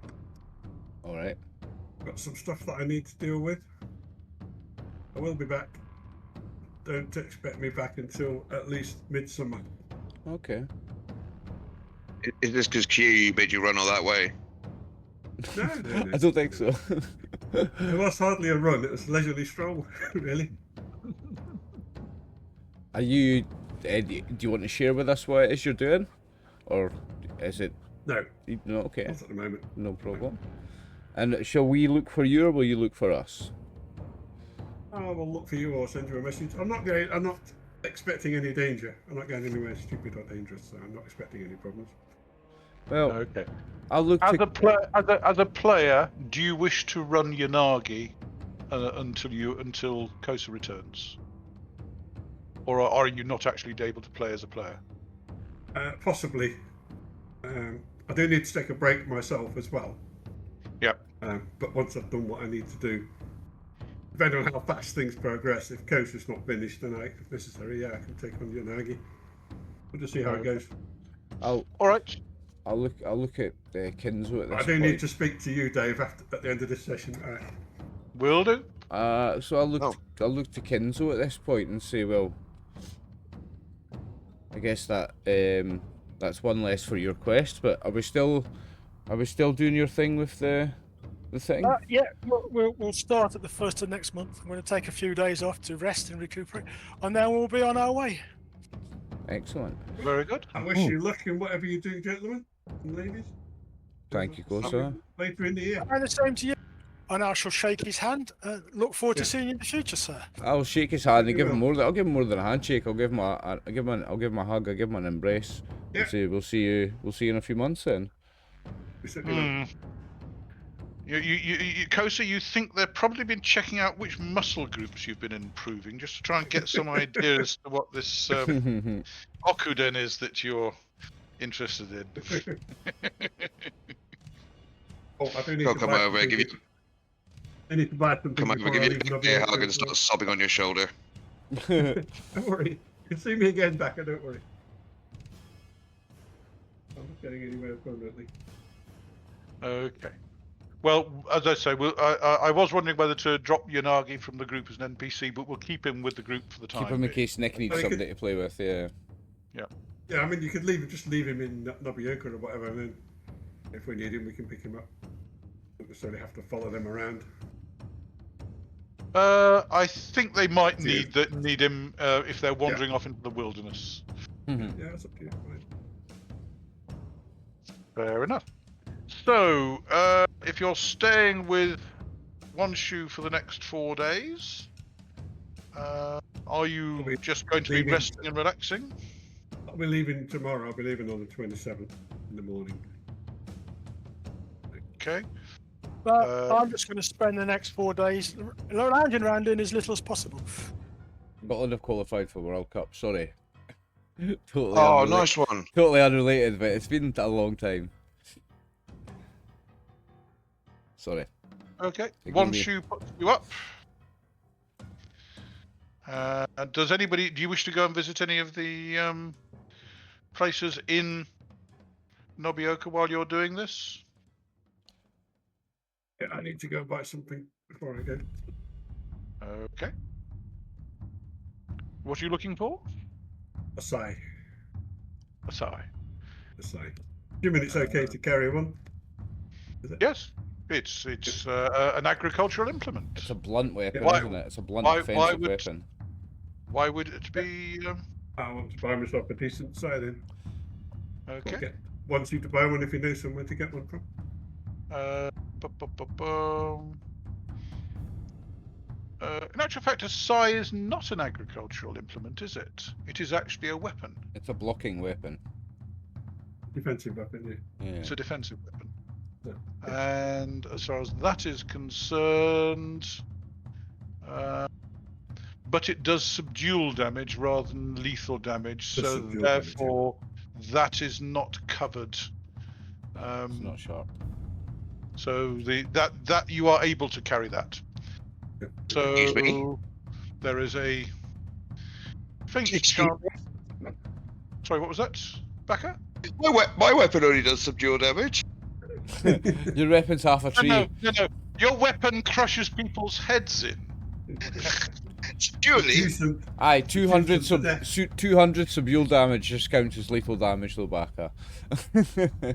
All right.
Got some stuff that I need to deal with. I will be back. Don't expect me back until at least midsummer.
Okay.
Is this because Kyūryū made you run all that way?
No.
I don't think so.
It was hardly a run, it was a leisurely stroll, really.
Are you? Do you want to share with us what it is you're doing, or is it?
No,
No. Okay.
not at the moment.
No problem. And shall we look for you, or will you look for us?
I will look for you or send you a message. I'm not expecting any danger. I'm not going anywhere stupid or dangerous, so I'm not expecting any problems.
Well,
Okay.
I'll look
As
to.
a player, do you wish to run Yanagi until Kosa returns, or are you not actually able to play as a player?
Possibly. I do need to take a break myself as well.
Yep.
But once I've done what I need to do, depending on how fast things progress, if Kosa's not finished, then if necessary, I can take on Yanagi. We'll just see how it goes.
All right.
I'll look at Kinzo at this
I do
point.
need to speak to you, Dave, at the end of this session.
Will do.
So I'll look to Kinzo at this point and say, well, I guess that that's one less for your quest. But are we still doing your thing with the thing?
Yeah, we'll start at the first of next month. I'm going to take a few days off to rest and recuperate, and then we'll be on our way.
Excellent.
Very good.
I wish you luck in whatever you do, gentlemen and ladies.
Thank you, Kosa.
Later in the year.
And the same to you. And I shall shake his hand. Look forward to seeing you in the future, sir.
I'll shake his hand and
You
give him
will.
more. I'll give him more than a handshake. I'll give him a hug. I'll give him an embrace.
Yeah.
And say we'll see you in a few months then.
We certainly will.
Kosa, you think they've probably been checking out which muscle groups you've been improving, just to try and get some idea as to what this Okuden is that you're interested in.
Oh, I do need
I'll
to
come
buy
over and give you,
I need to buy something.
come over,
before
give
I
you
leave
a
Nobby
hug
Oak.
and start sobbing on your shoulder.
Don't worry. You can see me again, Baka, don't worry. I'm not getting anywhere permanently.
Okay. Well, as I say, I was wondering whether to drop Yanagi from the group as an NPC, but we'll keep him with the group for the time
Keep him in
being.
case Nick needs
Well, you
somebody to play with. Yeah.
Yeah, I mean, you could just leave him in Nobby-Oka or whatever, and then if we need him, we can pick him up. Don't necessarily have to follow them around.
I think they might
See you.
need him if they're wandering off into the wilderness.
Yeah, that's up to you. Fine.
Fair enough. So, if you're staying with One Shoe for the next 4 days, are you
We're
just going to be
leaving.
resting and relaxing?
I'll be leaving tomorrow. I'll be leaving on the 27th in the morning.
Okay.
But I'm just going to spend the next 4 days lounging around doing as little as possible.
Scotland have qualified for World Cup. Sorry. Totally.
Oh,
unrelated.
nice one.
Totally unrelated, but it's been a long time. Sorry.
Okay.
Forgive
One
me.
Shoe puts you up. Do you wish to go and visit any of the places in Nobby-Oka while you're doing this?
Yeah, I need to go buy something before I go.
Okay. What are you looking for?
A sigh.
A sigh.
A sigh. Assuming it's okay to carry one. Is it?
Yes. It's an agricultural implement.
It's a blunt weapon,
Why-
isn't it? It's a blunt
why
offensive
would-
weapon.
Why would it be?
I want to buy myself a decent sigh then.
Okay.
Wants you to buy one if you know somewhere to get one from.
In actual fact, a sigh is not an agricultural implement, is it? It is actually a weapon.
It's a blocking weapon.
Defensive weapon, yeah.
Yeah.
It's a defensive weapon. And as far as that is concerned, but it does subdual damage rather than lethal damage,
Does
so
subdual damage, yeah.
therefore that is not covered.
It's not sharp.
So that you are able to carry that.
Excuse me?
So there is a faint
Excuse
chance. Sorry, what was that, Baka?
My weapon only does subdual damage.
Your weapon's half a tree.
No. Your weapon crushes people's heads in.
Surely.
Aye, 200
Reduce
200 subdual damage just counts as lethal damage, though, Baka.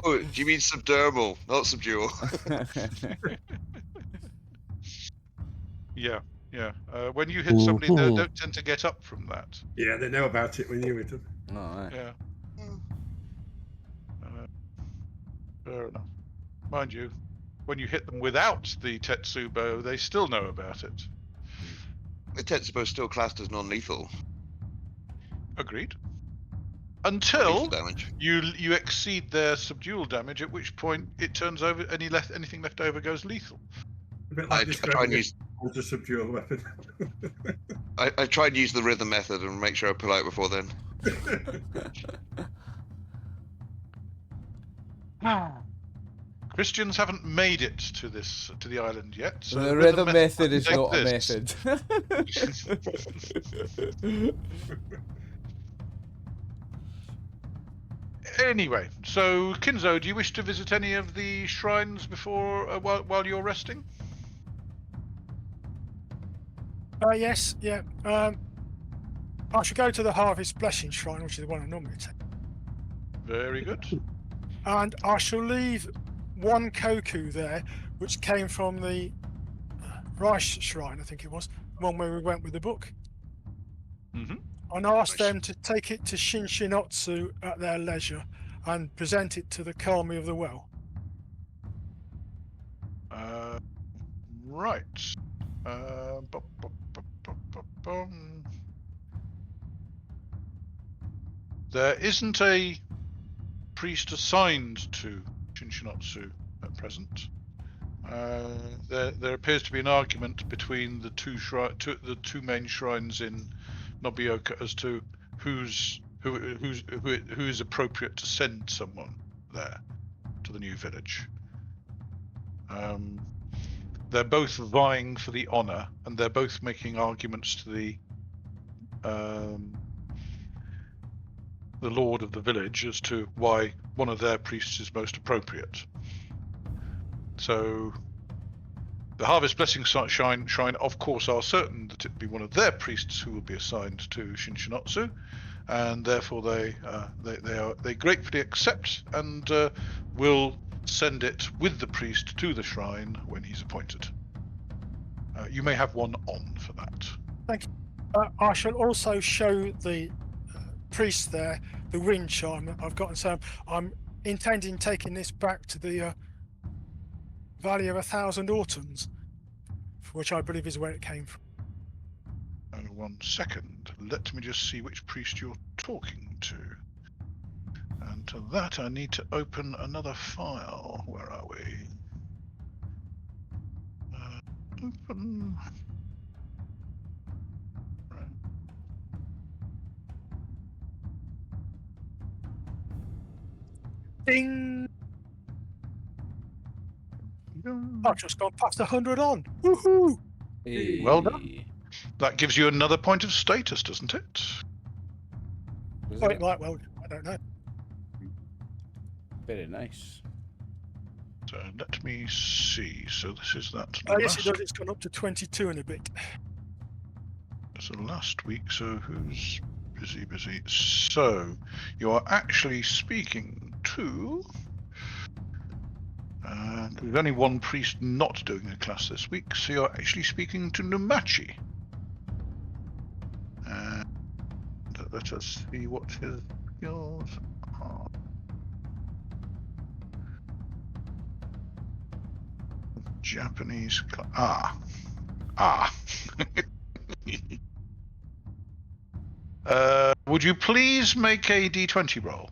Oh, do you mean subdermal, not subdual?
Yeah. When you hit somebody, they don't tend to get up from that.
Yeah, they know about it when you hit them.
Oh, aye.
Yeah. Fair enough. Mind you, when you hit them without the Tetsubo, they still know about it.
The Tetsubo is still classed as non-lethal.
Agreed.
Non-lethal
Until
damage.
you exceed their subdual damage, at which point it turns over. Anything left over goes lethal.
A bit
I
like
try and
describing
use.
it as a subdual weapon.
I tried to use the rhythm method and make sure I pull out before then.
Christians haven't made it to the island yet. So
The rhythm method is
doesn't
not a
exist.
method.
Anyway, so Kinzo, do you wish to visit any of the shrines before while you're resting?
Yes, yeah. I should go to the Harvest Blessing Shrine, which is the one I normally take.
Very good.
And I shall leave one Koku there, which came from the Rice Shrine, I think it was, the one where we went with the book.
Mm-hmm.
And ask them to take it to Shinshinotsu at their leisure and present it to the Kami of the Well.
Right. There isn't a priest assigned to Shinshinotsu at present. There appears to be an argument between the two main shrines in Nobioka as to who is appropriate to send someone there to the new village. They're both vying for the honor, and they're both making arguments to the lord of the village as to why one of their priests is most appropriate. So the Harvest Blessing Shrine, of course, are certain that it be one of their priests who will be assigned to Shinshinotsu, and therefore they gratefully accept and will send it with the priest to the shrine when he's appointed. You may have one on for that.
Thank you. I shall also show the priest there the wind chime that I've got, and so I'm intending taking this back to the Valley of 1,000 Autumns, which I believe is where it came from.
1 second. Let me just see which priest you're talking to. And to that I need to open another file. Where are we? Open. Right.
Ding! I've just gone past 100 on. Woohoo!
Hey.
Well done. That gives you another point of status, doesn't it?
Doesn't
Oh,
it?
it might well. I don't know.
Very nice.
So let me see. So this is that.
Oh, yes, it
last,
does. It's gone up to 22 and a bit.
so last week. So who's busy? So you are actually speaking to. There's only one priest not doing a class this week, so you're actually speaking to Numachi. And let us see what his skills are. Japanese. Would you please make a d20 roll?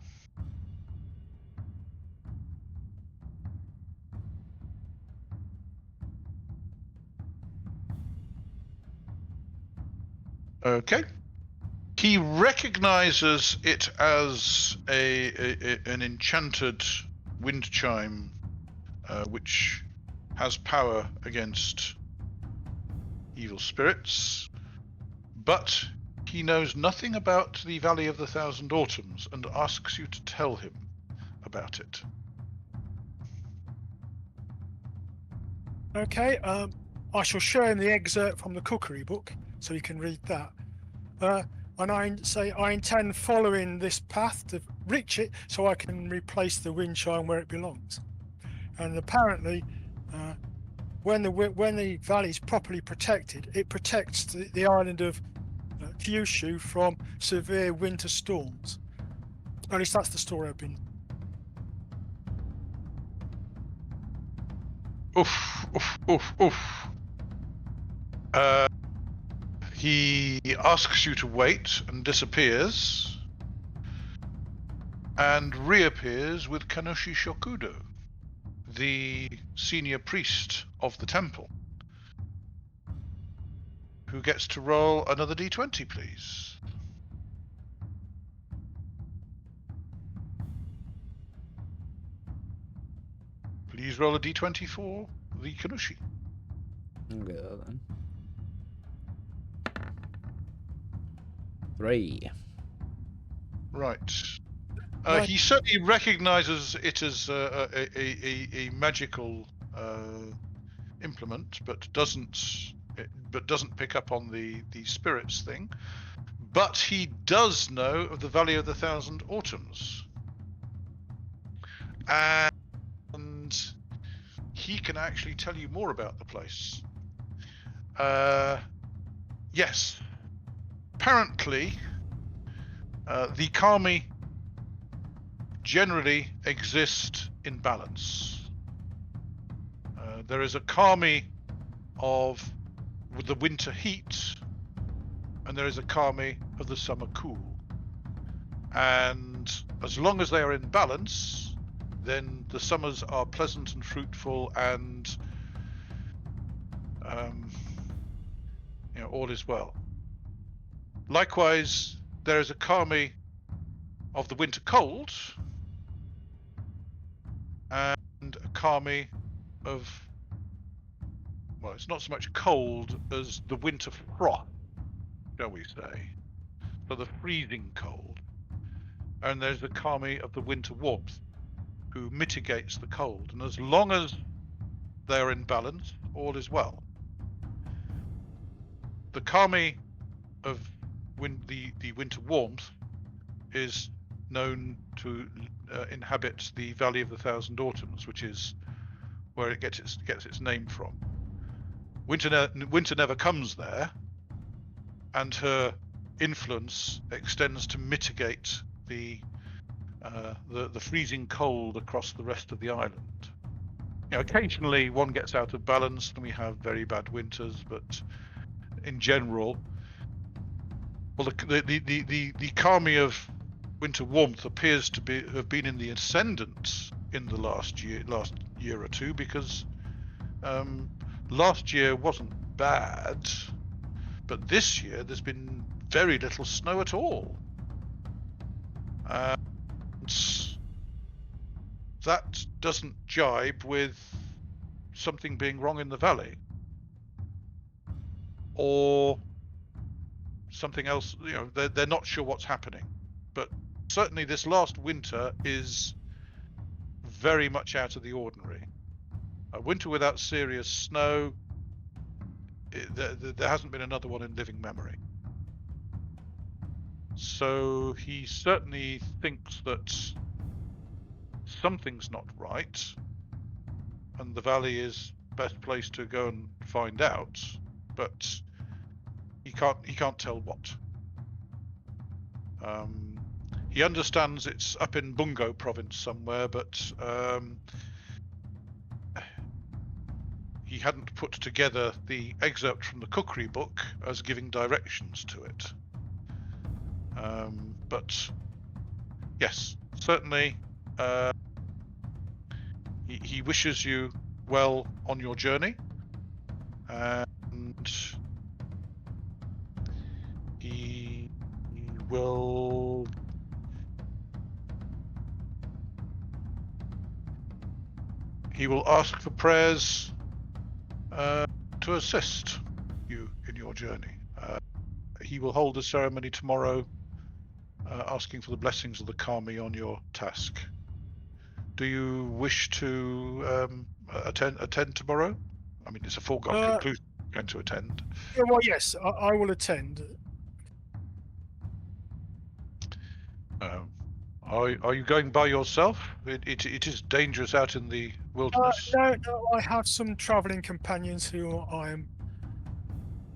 Okay. He recognizes it as an enchanted wind chime, which has power against evil spirits, but he knows nothing about the Valley of the Thousand Autumns and asks you to tell him about it.
Okay, I shall show him the excerpt from the cookery book so he can read that. And I say I intend following this path to reach it so I can replace the wind chime where it belongs. And apparently, when the valley is properly protected, it protects the island of Kyūryū from severe winter storms. At least that's the story I've been.
Oof, oof, oof, oof. He asks you to wait and disappears, and reappears with Kanoshi Shokudo, the senior priest of the temple, who gets to roll another d20, please. Please roll a d20 for the Kanoshi.
I'll get that then. 3.
Right.
Right.
He certainly recognizes it as a magical implement, but doesn't pick up on the spirits thing. But he does know of the Valley of the Thousand Autumns, and he can actually tell you more about the place. Yes. Apparently, the kami generally exist in balance. There is a kami of the winter heat, and there is a kami of the summer cool. And as long as they are in balance, then the summers are pleasant and fruitful, and all is well. Likewise, there is a kami of the winter cold, and a kami of, well, it's not so much cold as the winter frost, shall we say, so the freezing cold. And there's the kami of the winter warmth, who mitigates the cold. And as long as they're in balance, all is well. The kami of the winter warmth is known to inhabit the Valley of the Thousand Autumns, which is where it gets its name from. Winter never comes there, and her influence extends to mitigate the freezing cold across the rest of the island. Occasionally one gets out of balance and we have very bad winters, but in general, well, the kami of winter warmth appears to have been in the ascendant in the last year or two, because last year wasn't bad, but this year there's been very little snow at all. That doesn't jibe with something being wrong in the valley, or something else. They're not sure what's happening, but certainly this last winter is very much out of the ordinary. A winter without serious snow, there hasn't been another one in living memory. So he certainly thinks that something's not right, and the valley is best place to go and find out, but he can't tell what. He understands it's up in Bungo province somewhere, but he hadn't put together the excerpt from the cookery book as giving directions to it. But yes, certainly he wishes you well on your journey, and he will. He will ask for prayers to assist you in your journey. He will hold a ceremony tomorrow, asking for the blessings of the kami on your task. Do you wish to attend tomorrow? I mean, it's a foregone conclusion you're going to attend.
Yeah, well, yes, I will attend.
Are you going by yourself? It is dangerous out in the wilderness.
No, I have some travelling companions who I am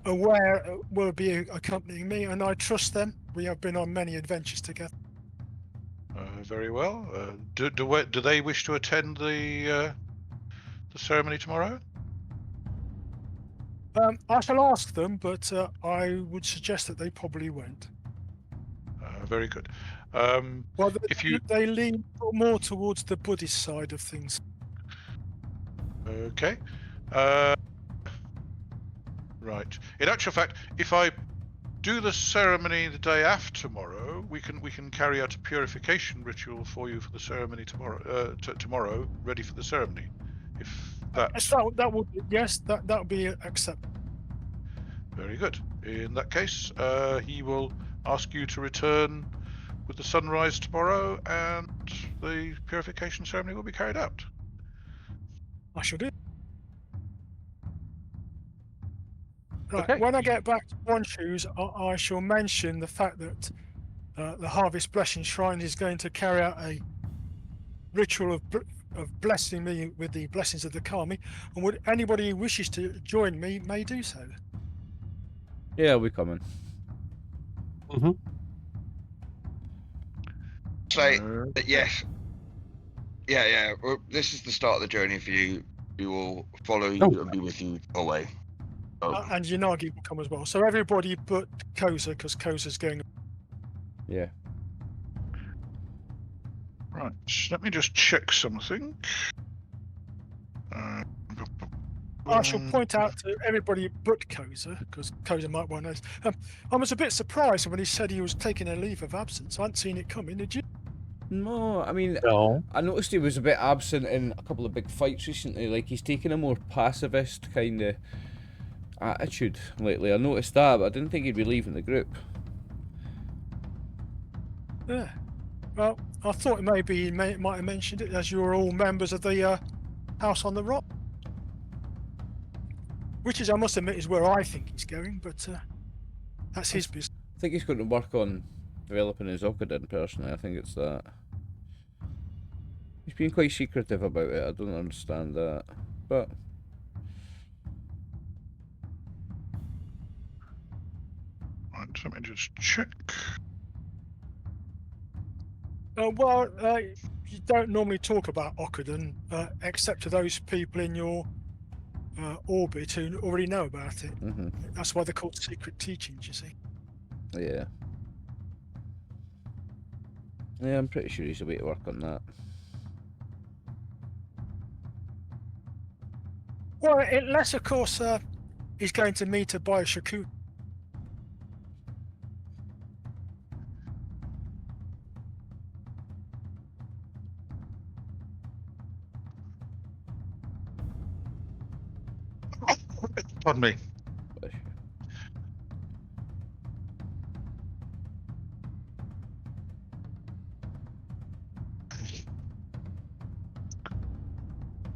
aware will be accompanying me, and I trust them. We have been on many adventures together.
Very well. Do they wish to attend the ceremony tomorrow?
I shall ask them, but I would suggest that they probably won't.
Very good.
Well,
if you
they lean more towards the Buddhist side of things.
okay, right. In actual fact, if I do the ceremony the day after tomorrow, we can carry out a purification ritual for you for the ceremony tomorrow. Tomorrow, ready for the ceremony. If that
That would that would be acceptable.
Very good. In that case, he will ask you to return with the sunrise tomorrow, and the purification ceremony will be carried out.
I shall do. Right.
Okay.
When I get back to One Shoes, I shall mention the fact that the Harvest Blessing Shrine is going to carry out a ritual of blessing me with the blessings of the kami, and would anybody who wishes to join me may do so.
Yeah, I'll be coming.
Say yes. Yeah. Well, this is the start of the journey for you. We will follow you and be with you away.
And Yanagi will come as well. So everybody but Kosa, because Kosa's going.
Yeah.
Right. Let me just check something.
I shall point out to everybody but Kosa, because Kosa might want to know. I was a bit surprised when he said he was taking a leave of absence. I hadn't seen it coming, did you?
No, I mean,
No.
I noticed he was a bit absent in a couple of big fights recently. Like, he's taken a more pacifist kind of attitude lately. I noticed that, but I didn't think he'd be leaving the group.
Yeah. Well, I thought maybe he might have mentioned it, as you're all members of the House on the Rock. Which is, I must admit, is where I think he's going, but that's his business.
I think he's going to work on developing his Okuden personally. I think it's that. He's been quite secretive about it. I don't understand that, but
Right, let me just check.
Well, you don't normally talk about Okuden, except to those people in your orbit who already know about it. That's why they're called secret teachings, you see.
yeah. Yeah, I'm pretty sure he's away to work on that.
Well, unless, of course, he's going to meet a Bioshoku.
Pardon me.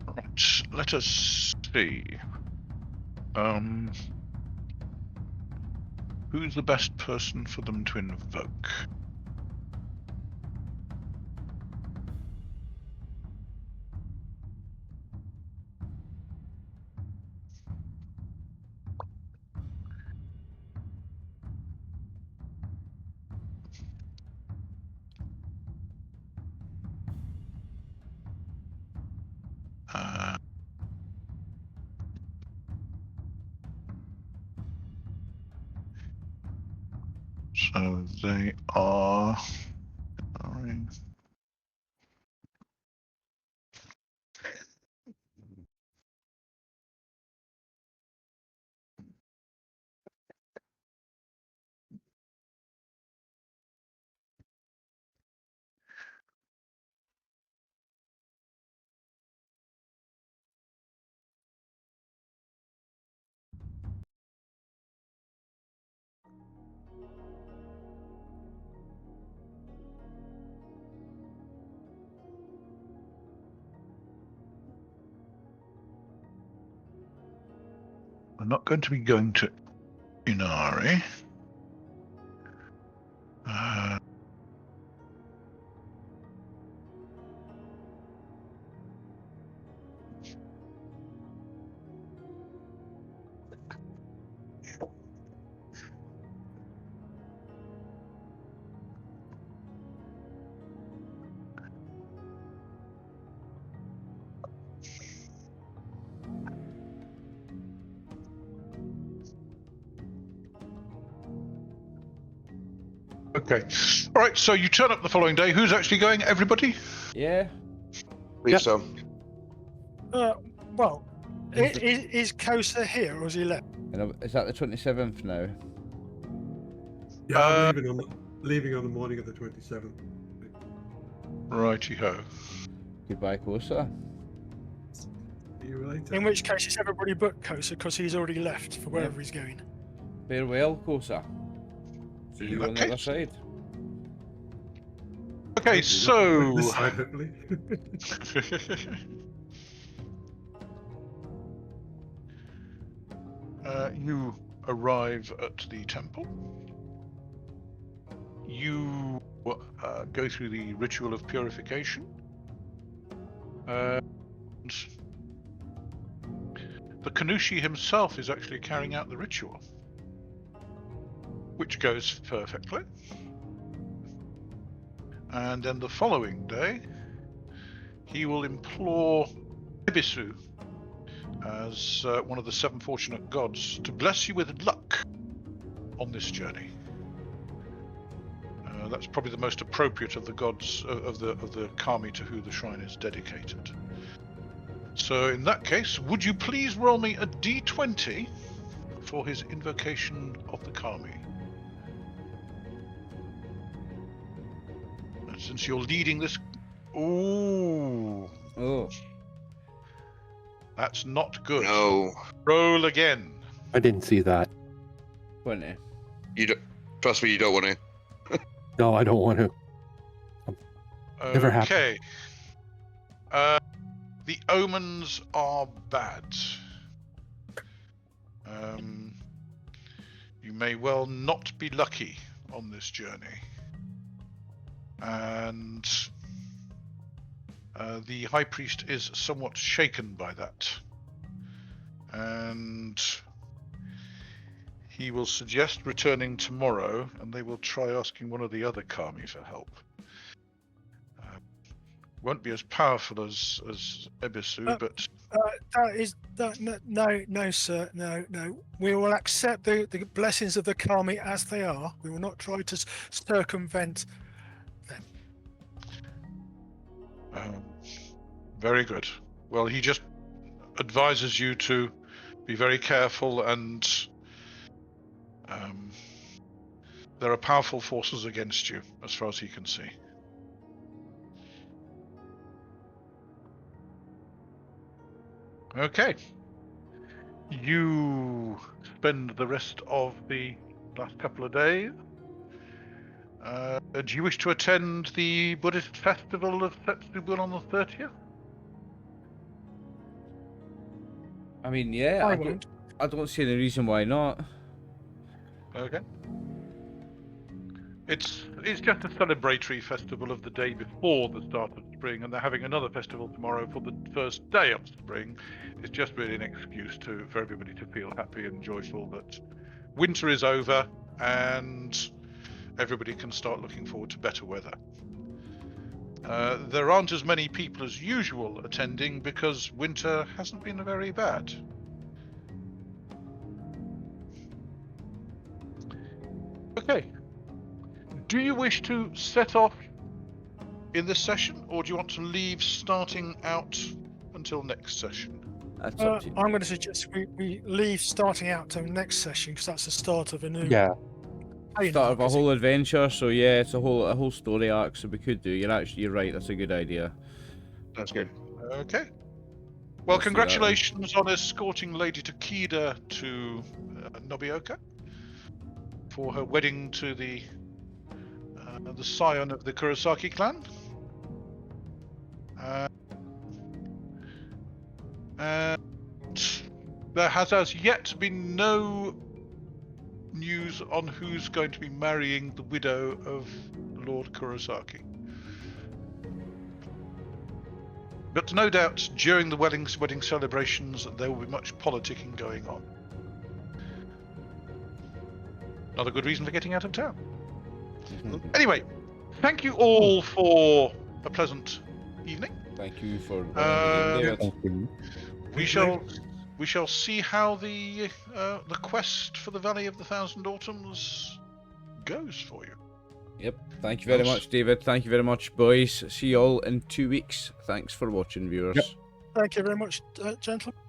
Right, let us see. Who's the best person for them to invoke? So they are. We're not going to be going to Inari. Okay. All right. So you turn up the following day. Who's actually going? Everybody?
Yeah.
Please so.
Well, is Kosa here or is he left?
And is that the 27th now?
Yeah, I'm leaving on the morning of the 27th.
Righty-ho.
Goodbye, Kosa.
See you later.
In which case, it's everybody but Kosa because he's already left for wherever he's going.
Farewell, Kosa. See you on the other
Okay.
side.
Okay,
This
so
side, hopefully.
you arrive at the temple. You go through the ritual of purification. And the Kanushi himself is actually carrying out the ritual, which goes perfectly. And then the following day, he will implore Ebisu as one of the 7 fortunate gods to bless you with luck on this journey. That's probably the most appropriate of the gods of the kami to who the shrine is dedicated. So in that case, would you please roll me a d20 for his invocation of the kami? And since you're leading this, ooh,
Oh,
that's not good.
No.
Roll again.
I didn't see that.
20.
You don't. Trust me, you don't want to.
No, I don't want to. Never happened.
Okay. The omens are bad. You may well not be lucky on this journey. And the High Priest is somewhat shaken by that. And he will suggest returning tomorrow, and they will try asking one of the other kami for help. Won't be as powerful as Ebisu, but
No, sir, no. We will accept the blessings of the kami as they are. We will not try to circumvent them.
Very good. Well, he just advises you to be very careful, and there are powerful forces against you, as far as he can see. Okay. You spend the rest of the last couple of days. Do you wish to attend the Buddhist festival of Setsubun on the 30th?
I mean, yeah, I don't see any reason why not.
Okay. It's just a celebratory festival of the day before the start of spring, and they're having another festival tomorrow for the first day of spring. It's just really an excuse for everybody to feel happy and joyful that winter is over and everybody can start looking forward to better weather. There aren't as many people as usual attending because winter hasn't been very bad. Okay. Do you wish to set off in this session, or do you want to leave starting out until next session?
That's up to you.
I'm going to suggest we leave starting out to the next session because that's the start of a new
Yeah.
Start of a whole adventure, so yeah, it's a whole story arc, so we could do. You're right, that's a good idea.
That's good.
Okay. Well,
Let's do that then.
congratulations on escorting Lady Takeda to Nobioka for her wedding to the scion of the Kurosaki clan. And there has as yet been no news on who's going to be marrying the widow of Lord Kurosaki. But no doubt during the wedding celebrations there will be much politicking going on. Not a good reason for getting out of town. Anyway, thank you all for a pleasant evening.
Thank you for
Thank you.
We shall see how the quest for the Valley of the Thousand Autumns goes for you.
Yep. Thank you very much, David. Thank you very much, boys. See you all in 2 weeks. Thanks for watching, viewers.
Yep.
Thank you very much, gentlemen.